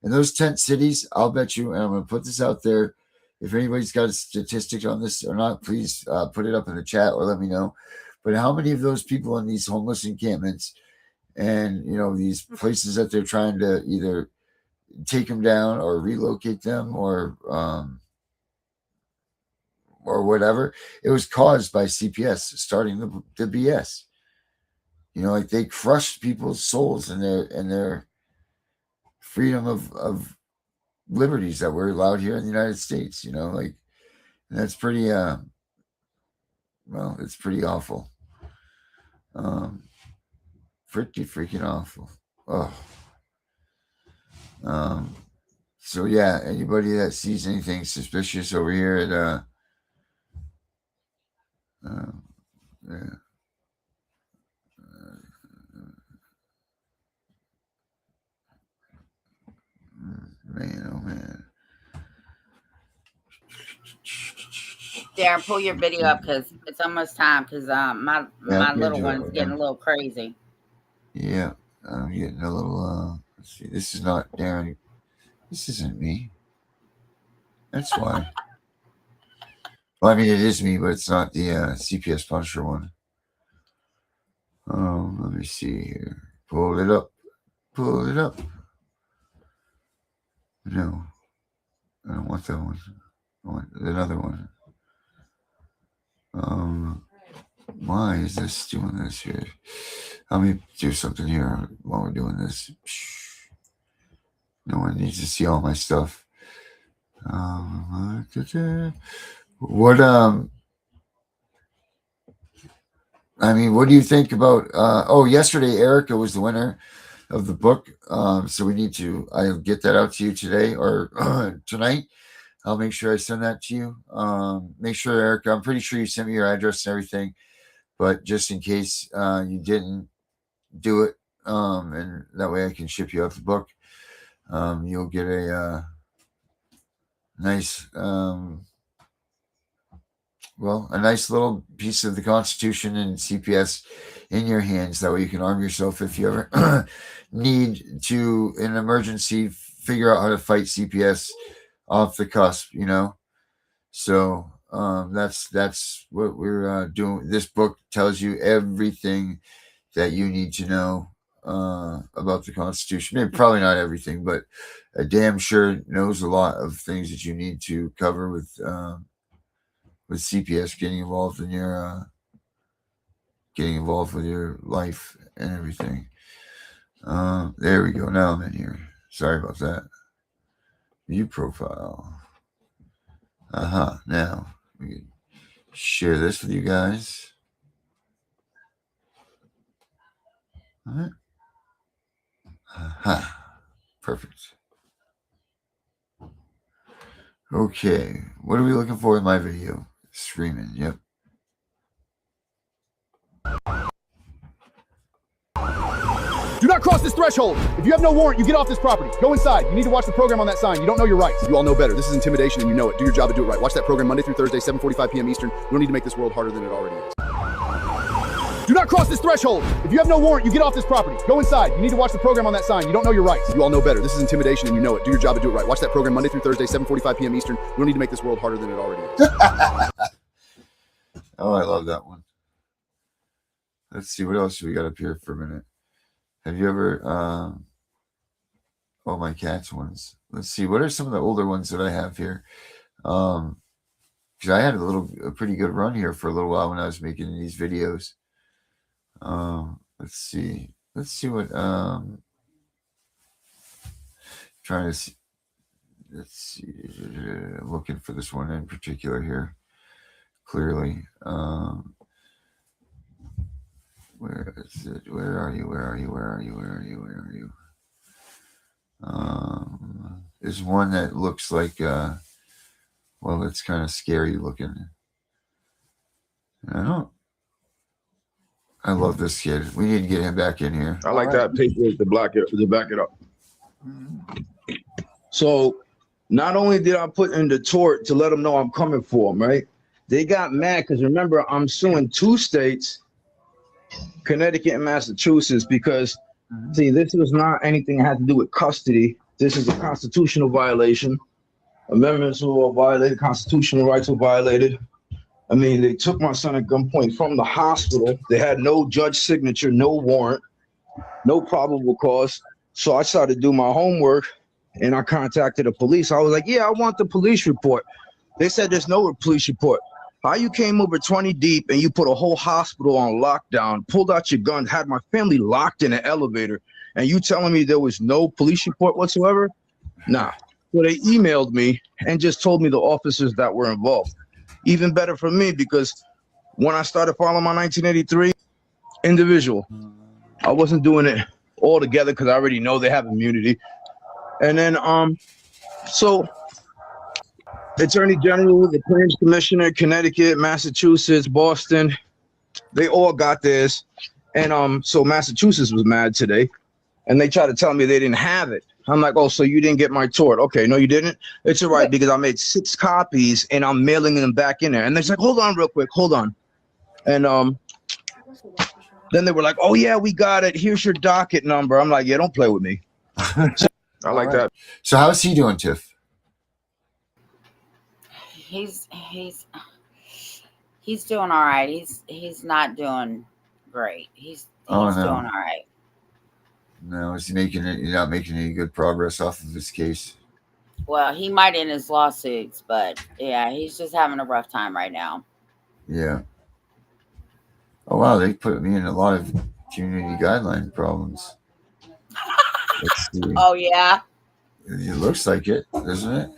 And those tent cities, I'll bet you, and I'm going to put this out there. If anybody's got a statistic on this or not, please put it up in the chat or let me know. But how many of those people in these homeless encampments and, you know, these places that they're trying to either take them down or relocate them or whatever, it was caused by CPS starting the BS. You know, like they crushed people's souls and their freedom of liberties that were allowed here in the United States. You know, like that's pretty well, it's pretty awful. Pretty freaking awful. Oh. So yeah, anybody that sees anything suspicious over here at yeah. Man, oh man. Darren, pull your video up because it's almost time. Because my little one's getting a little crazy. Yeah, I'm getting a little. Let's see. This is not Darren. This isn't me. That's why. Well, I mean, it is me, but it's not the CPS Punisher one. Let me see here. Pull it up. Pull it up. No, I don't want that one. I want another one. Why is this doing this here? Let me do something here while we're doing this. No one needs to see all my stuff. What I mean, what do you think about yesterday Erica was the winner of the book. So we need to I'll get that out to you today or tonight. I'll make sure I send that to you. Make sure, Erica, I'm pretty sure you sent me your address and everything, but just in case you didn't do it, and that way I can ship you out the book. You'll get a nice well, a nice little piece of the Constitution and CPS in your hands. That way you can arm yourself if you ever need to, in an emergency, figure out how to fight CPS off the cusp, you know? So that's what we're doing. This book tells you everything that you need to know about the Constitution. Maybe probably not everything, but damn sure knows a lot of things that you need to cover with CPS getting involved in your getting involved with your life and everything. There we go. Now I'm in here. Sorry about that. View profile. Now we can share this with you guys. All right. Perfect. Okay. What are we looking for in my video? Screaming. Yep. Do not cross this threshold. If you have no warrant, you get off this property. Go inside. You need to watch the program on that sign. You don't know your rights. You all know better. This is intimidation and you know it. Do your job and do it right. Watch that program Monday through Thursday, 7:45 p.m. Eastern. We don't need to make this world harder than it already is. Do not cross this threshold. If you have no warrant, you get off this property. Go inside. You need to watch the program on that sign. You don't know your rights. You all know better. This is intimidation and you know it. Do your job and do it right. Watch that program Monday through Thursday, 7:45 p.m. Eastern. We don't need to make this world harder than it already is. Oh, I love that one. Let's see, what else do we got up here for a minute? Have you ever, oh, my cats ones. Let's see, what are some of the older ones that I have here? Because I had a pretty good run here for a little while when I was making these videos. Let's see what, trying to see, let's see, I'm looking for this one in particular here, clearly. Where is it? Where are you? There's one that looks like, well, it's kind of scary looking. I love this kid. We need to get him back in here. I like that paper to back it up. So not only did I put in the tort to let them know I'm coming for them, right? They got mad because remember, I'm suing 2 states, Connecticut and Massachusetts, because see, this was not anything that had to do with custody. This is a constitutional violation. Amendments were violated, constitutional rights were violated. I mean, they took my son at gunpoint from the hospital. They had no judge signature, no warrant, no probable cause. So I started to do my homework and I contacted the police. I was like, yeah, I want the police report. They said there's no police report. How you came over 20 deep and you put a whole hospital on lockdown, pulled out your gun, had my family locked in an elevator, and you telling me there was no police report whatsoever? Nah. So they emailed me and just told me the officers that were involved. Even better for me, because when I started filing my 1983 individual, I wasn't doing it all together because I already know they have immunity. And then so Attorney General, the Claims Commissioner, Connecticut, Massachusetts, Boston, they all got theirs. And so Massachusetts was mad today, and they tried to tell me they didn't have it. I'm like, oh, so you didn't get my tort? Okay, no, you didn't. It's all right, because I made 6 copies and I'm mailing them back in there. And they're like, hold on real quick, hold on. And then they were like, oh yeah, we got it. Here's your docket number. I'm like, yeah, don't play with me. So, I like that. So how's he doing, Tiff? He's doing all right. He's not doing great. He's doing all right. No, is he not making any good progress off of his case? Well, he might in his lawsuits, but yeah, he's just having a rough time right now. Yeah. Oh wow, they put me in a lot of community guideline problems. Let's see. Oh yeah. It looks like it, doesn't it?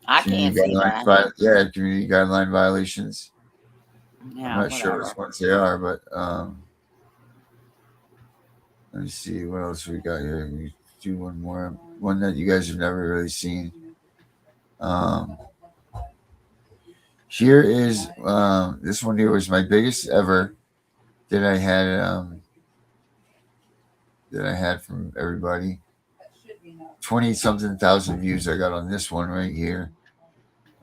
I can't see that. Yeah, community guideline violations. Yeah, I'm not sure which ones they are, but let me see what else we got here. We do one more, one that you guys have never really seen. Here is this one here was my biggest ever that I had from everybody. 20-something thousand views I got on this one right here.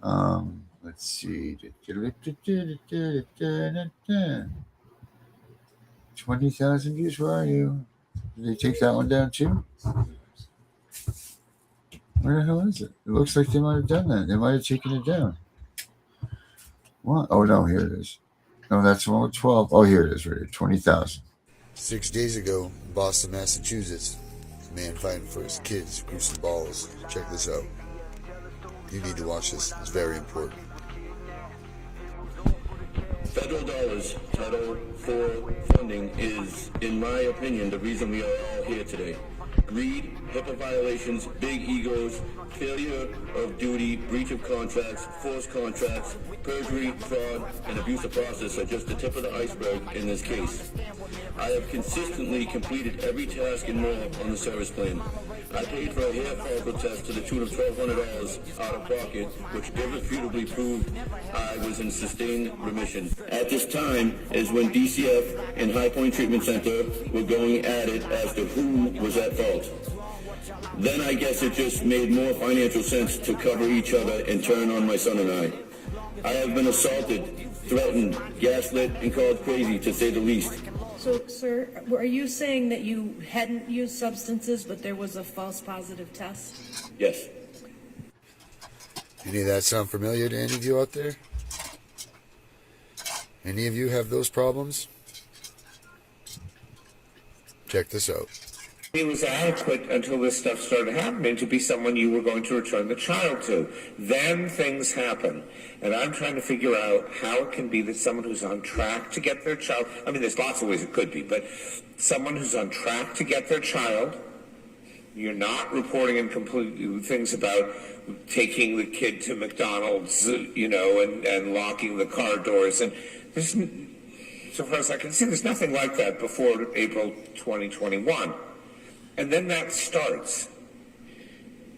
Let Let's see. 20,000 views. Where are you? Did they take that one down too? Where the hell is it? It looks like they might have done that. They might have taken it down. What? Oh no, here it is. No, that's the one with 12. Oh, here it is, right here. 20,000. 6 days ago, in Boston, Massachusetts, a man fighting for his kids grew some balls. Check this out. You need to watch this. It's very important. Federal dollars, Title IV funding is, in my opinion, the reason we are all here today. Greed, HIPAA violations, big egos, failure of duty, breach of contracts, forced contracts, perjury, fraud, and abuse of process are just the tip of the iceberg in this case. I have consistently completed every task and more on the service plan. I paid for a hair follicle test to the tune of $1,200 out of pocket, which irrefutably proved I was in sustained remission. At this time is when DCF and High Point Treatment Center were going at it as to who was at fault. Then I guess it just made more financial sense to cover each other and turn on my son and I. I have been assaulted, threatened, gaslit, and called crazy, to say the least. So, sir, are you saying that you hadn't used substances, but there was a false positive test? Yes. Any of that sound familiar to any of you out there? Any of you have those problems? Check this out. He was adequate until this stuff started happening to be someone you were going to return the child to. Then things happen. And I'm trying to figure out how it can be that someone who's on track to get their child, I mean, there's lots of ways it could be, but someone who's on track to get their child, you're not reporting in complete things about taking the kid to McDonald's, you know, and locking the car doors. And there's, so far as I can see, there's nothing like that before April 2021. And then that starts.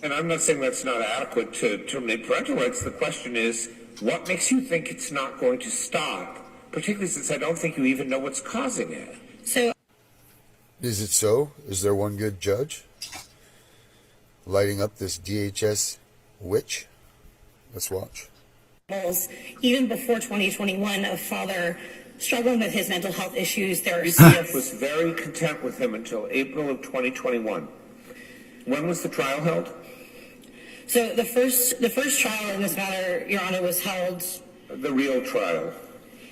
And I'm not saying that's not adequate to terminate parental rights. The question is, what makes you think it's not going to stop? Particularly since I don't think you even know what's causing it. So, is it so? Is there one good judge lighting up this DHS witch? Let's watch. Even before 2021, a father struggling with his mental health issues. DCF was very content with him until April of 2021. When was the trial held? So the first trial in this matter, Your Honor, was held. The real trial.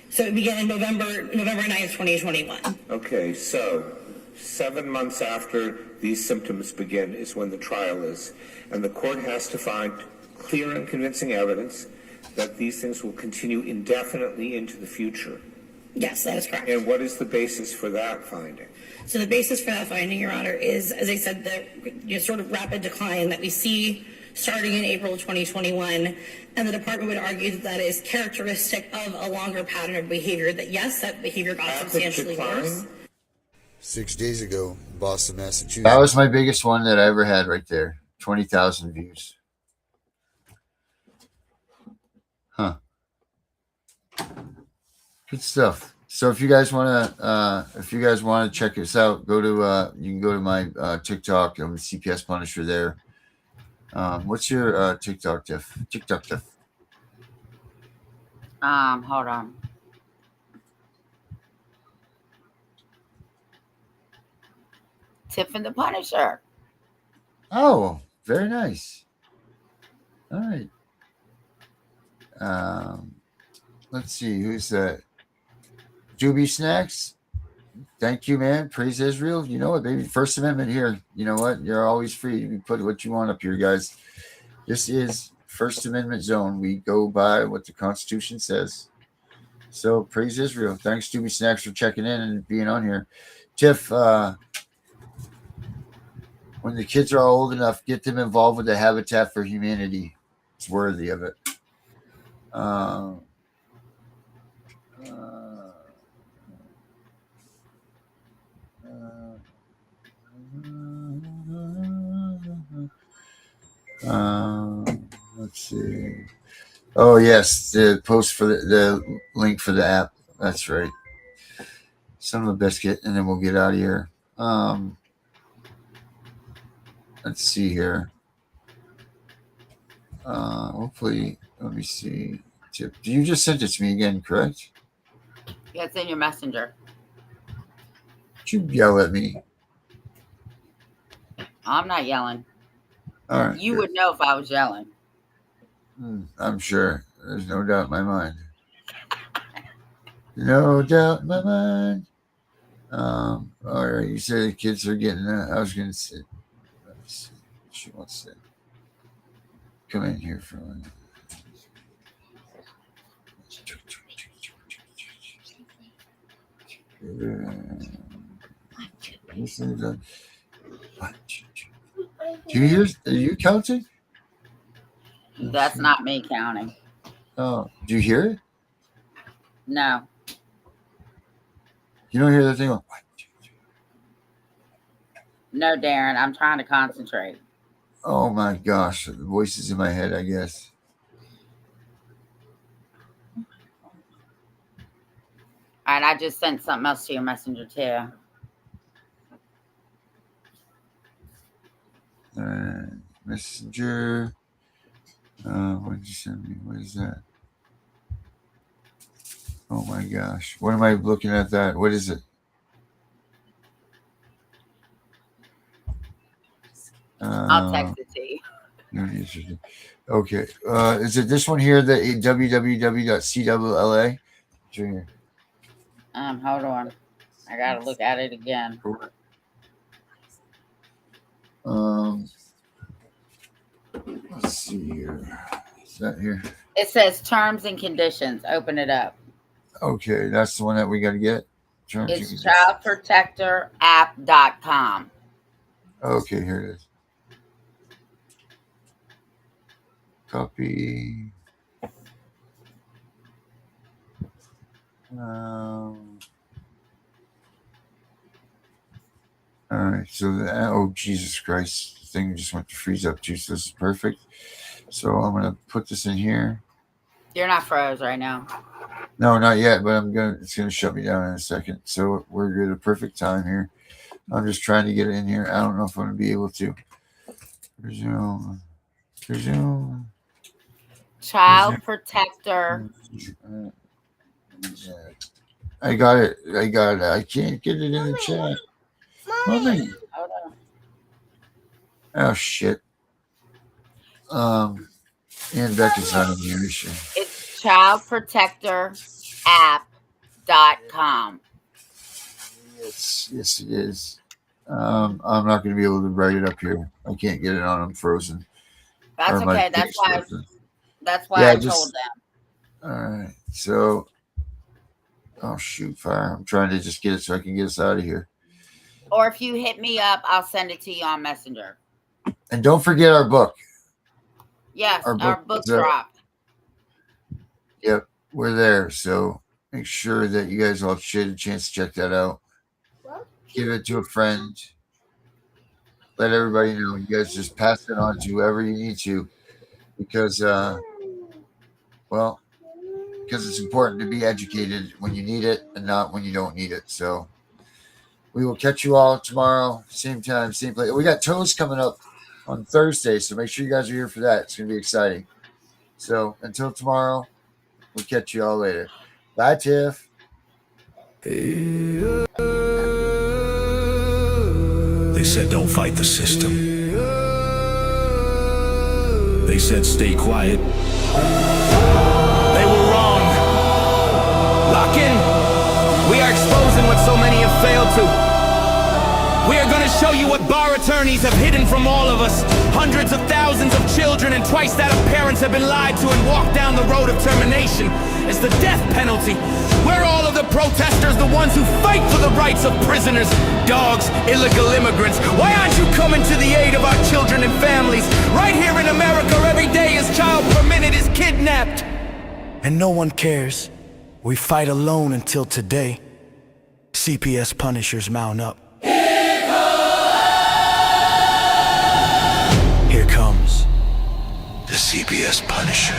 So it began in November 9th, 2021. Okay, so 7 months after these symptoms begin is when the trial is. And the court has to find clear and convincing evidence that these things will continue indefinitely into the future. Yes, that is correct. And what is the basis for that finding? So the basis for that finding, Your Honor, is, as I said, the sort of rapid decline that we see starting in April of 2021. And the department would argue that that is characteristic of a longer pattern of behavior, that yes, that behavior got substantially worse. 6 days ago, in Boston, Massachusetts. That was my biggest one that I ever had right there. 20,000 views. Huh. Good stuff. So if you guys want to check this out, go to you can go to my TikTok. I'm CPS Punisher there. What's your TikTok, Tiff? Hold on. Tiff and The Punisher. Oh, very nice. All right. Let's see, who's that? Doobie Snacks. Thank you, man. Praise Israel. You know what, baby? First Amendment here. You know what? You're always free. You can put what you want up here, guys. This is First Amendment zone. We go by what the Constitution says. So praise Israel. Thanks, Doobie Snacks, for checking in and being on here. Tiff, when the kids are old enough, get them involved with the Habitat for Humanity. It's worthy of it. Let's see. Oh yes, the post for the link for the app. That's right. Son of a biscuit, and then we'll get out of here. Let's see here. Hopefully, let me see. Tip. You just sent it to me again, correct? Yeah, it's in your messenger. Did you yell at me? I'm not yelling. All right. You would know if I was yelling. I'm sure. There's no doubt in my mind. No doubt in my mind. All right. You said the kids are getting that. I was going to say. Let's see. She wants to come in here for one. Do you hear? Are you counting? That's not me counting. Oh, do you hear it? No. You don't hear that thing? Going, no, Darren. I'm trying to concentrate. Oh my gosh, the voices in my head, I guess. All right, I just sent something else to your messenger too. Messenger. What did you send me? What is that? Oh my gosh. What am I looking at that? What is it? I'll text it to you. Okay. Is it this one here, the www.clla? Junior. Hold on. I gotta look at it again. Let's see here. Is that here? It says terms and conditions. Open it up. Okay, that's the one that we got to get. It's childprotectorapp.com. Okay, here it is. Copy. All right, so oh Jesus Christ, the thing just went to freeze up too, so this is perfect. So I'm gonna put this in here. You're not froze right now. No, not yet, but it's gonna shut me down in a second. So we're good, a perfect time here. I'm just trying to get it in here. I don't know if I'm gonna be able to. Resume. Child protector. I got it. I can't get it in the chat. Mommy. Oh shit. And Becca's not in here. It's childprotectorapp.com. Yes, it is. I'm not going to be able to write it up here. I can't get it on. I'm frozen. That's okay. That's why I told them. All right. So, oh shoot, fire! I'm trying to just get it so I can get us out of here. Or if you hit me up, I'll send it to you on Messenger. And don't forget our book. Yes, our book dropped. Yep, we're there. So make sure that you guys all get a chance to check that out. Give it to a friend. Let everybody know. You guys just pass it on to whoever you need to, because it's important to be educated when you need it and not when you don't need it. So we will catch you all tomorrow, same time, same place. We got Toes coming up on Thursday, so make sure you guys are here for that. It's going to be exciting. So until tomorrow, we'll catch you all later. Bye, Tiff. They said don't fight the system. They said stay quiet. They were wrong. Lock in. We are exposing what so many have failed to. We are going to show you what bar attorneys have hidden from all of us. Hundreds of thousands of children and twice that of parents have been lied to and walked down the road of termination. It's the death penalty. We're all of the protesters, the ones who fight for the rights of prisoners, dogs, illegal immigrants. Why aren't you coming to the aid of our children and families? Right here in America, every day a child per minute is kidnapped. And no one cares. We fight alone until today. CPS Punishers mount up. Here comes the CPS Punisher.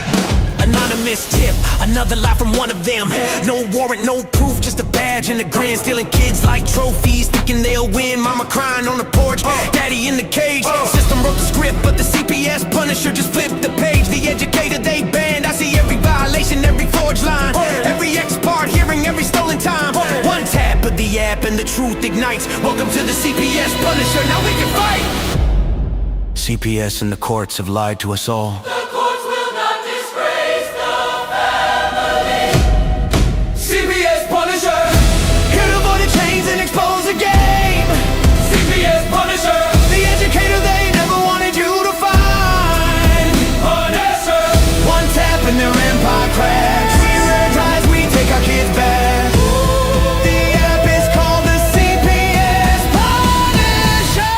Anonymous tip, another lie from one of them. No warrant, no proof, just a badge and a grin. Stealing kids like trophies, thinking they'll win. Mama crying on the porch, daddy in the cage. System wrote the script, but the CPS Punisher just flipped the page. The educator they banned, I see every violation, every the app and the truth ignites. Welcome to the CPS Punisher, now we can fight. CPS and the courts have lied to us all. The courts will not disgrace the family. CPS Punisher, Here to avoid the chains and expose the game. CPS Punisher, The educator they never wanted you to find. Punisher. One tap and their empire cracks. We realize we take our kids back. The app is called the CPS Punisher.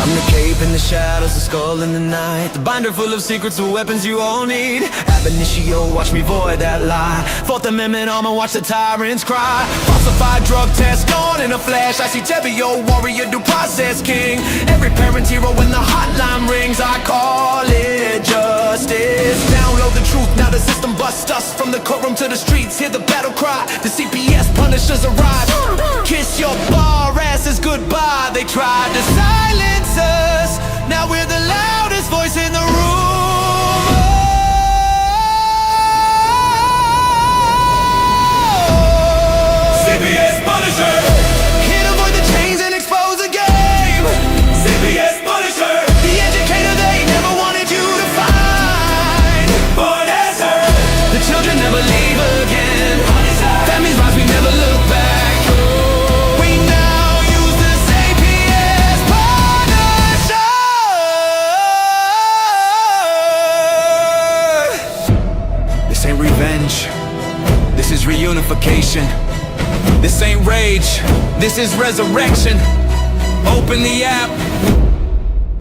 I'm the cape in the shadows, the skull in the night, the binder full of secrets, the weapons you all need. Ab initio, watch me void that lie. Fourth Amendment armor, watch the tyrants cry. Falsified drug test gone in a flash. I see Tebio, warrior, due process king. Every parent hero when the hotline rings. I call it justice. Download the truth, now the system busts us. From the courtroom to the streets, hear the battle cry. The CPS Punishers arrive. Kiss your bar asses goodbye. They tried to silence us, now we're the loudest voice in the room. CPS Punisher, Here to avoid the chains and expose the game. CPS Punisher, The educator they never wanted you to find. Punisher, The children never leave again. Families rise, we never look back. We now use the CPS Punisher. This ain't revenge, this is reunification. This ain't rage, this is resurrection. Open the app,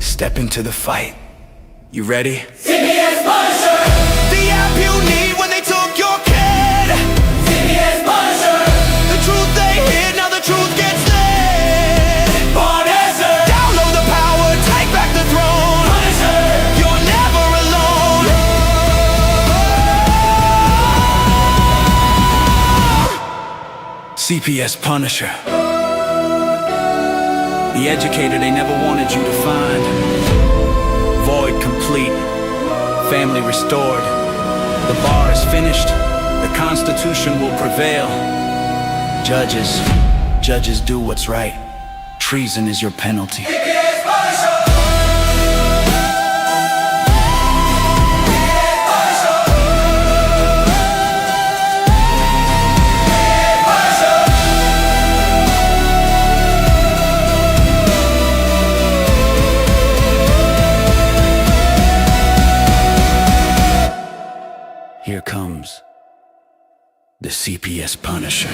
step into the fight. You ready? CPS Punisher, The app you need when they took your kid. CPS Punisher, The truth they hid, now the truth gets lit. Punisher, Download the power, take back the throne. Punisher, You're never alone. CPS Punisher. The educator they never wanted you to find. Void complete. Family restored. The bar is finished. The Constitution will prevail. Judges do what's right. Treason is your penalty. CPS Punisher. Here comes the CPS Punisher.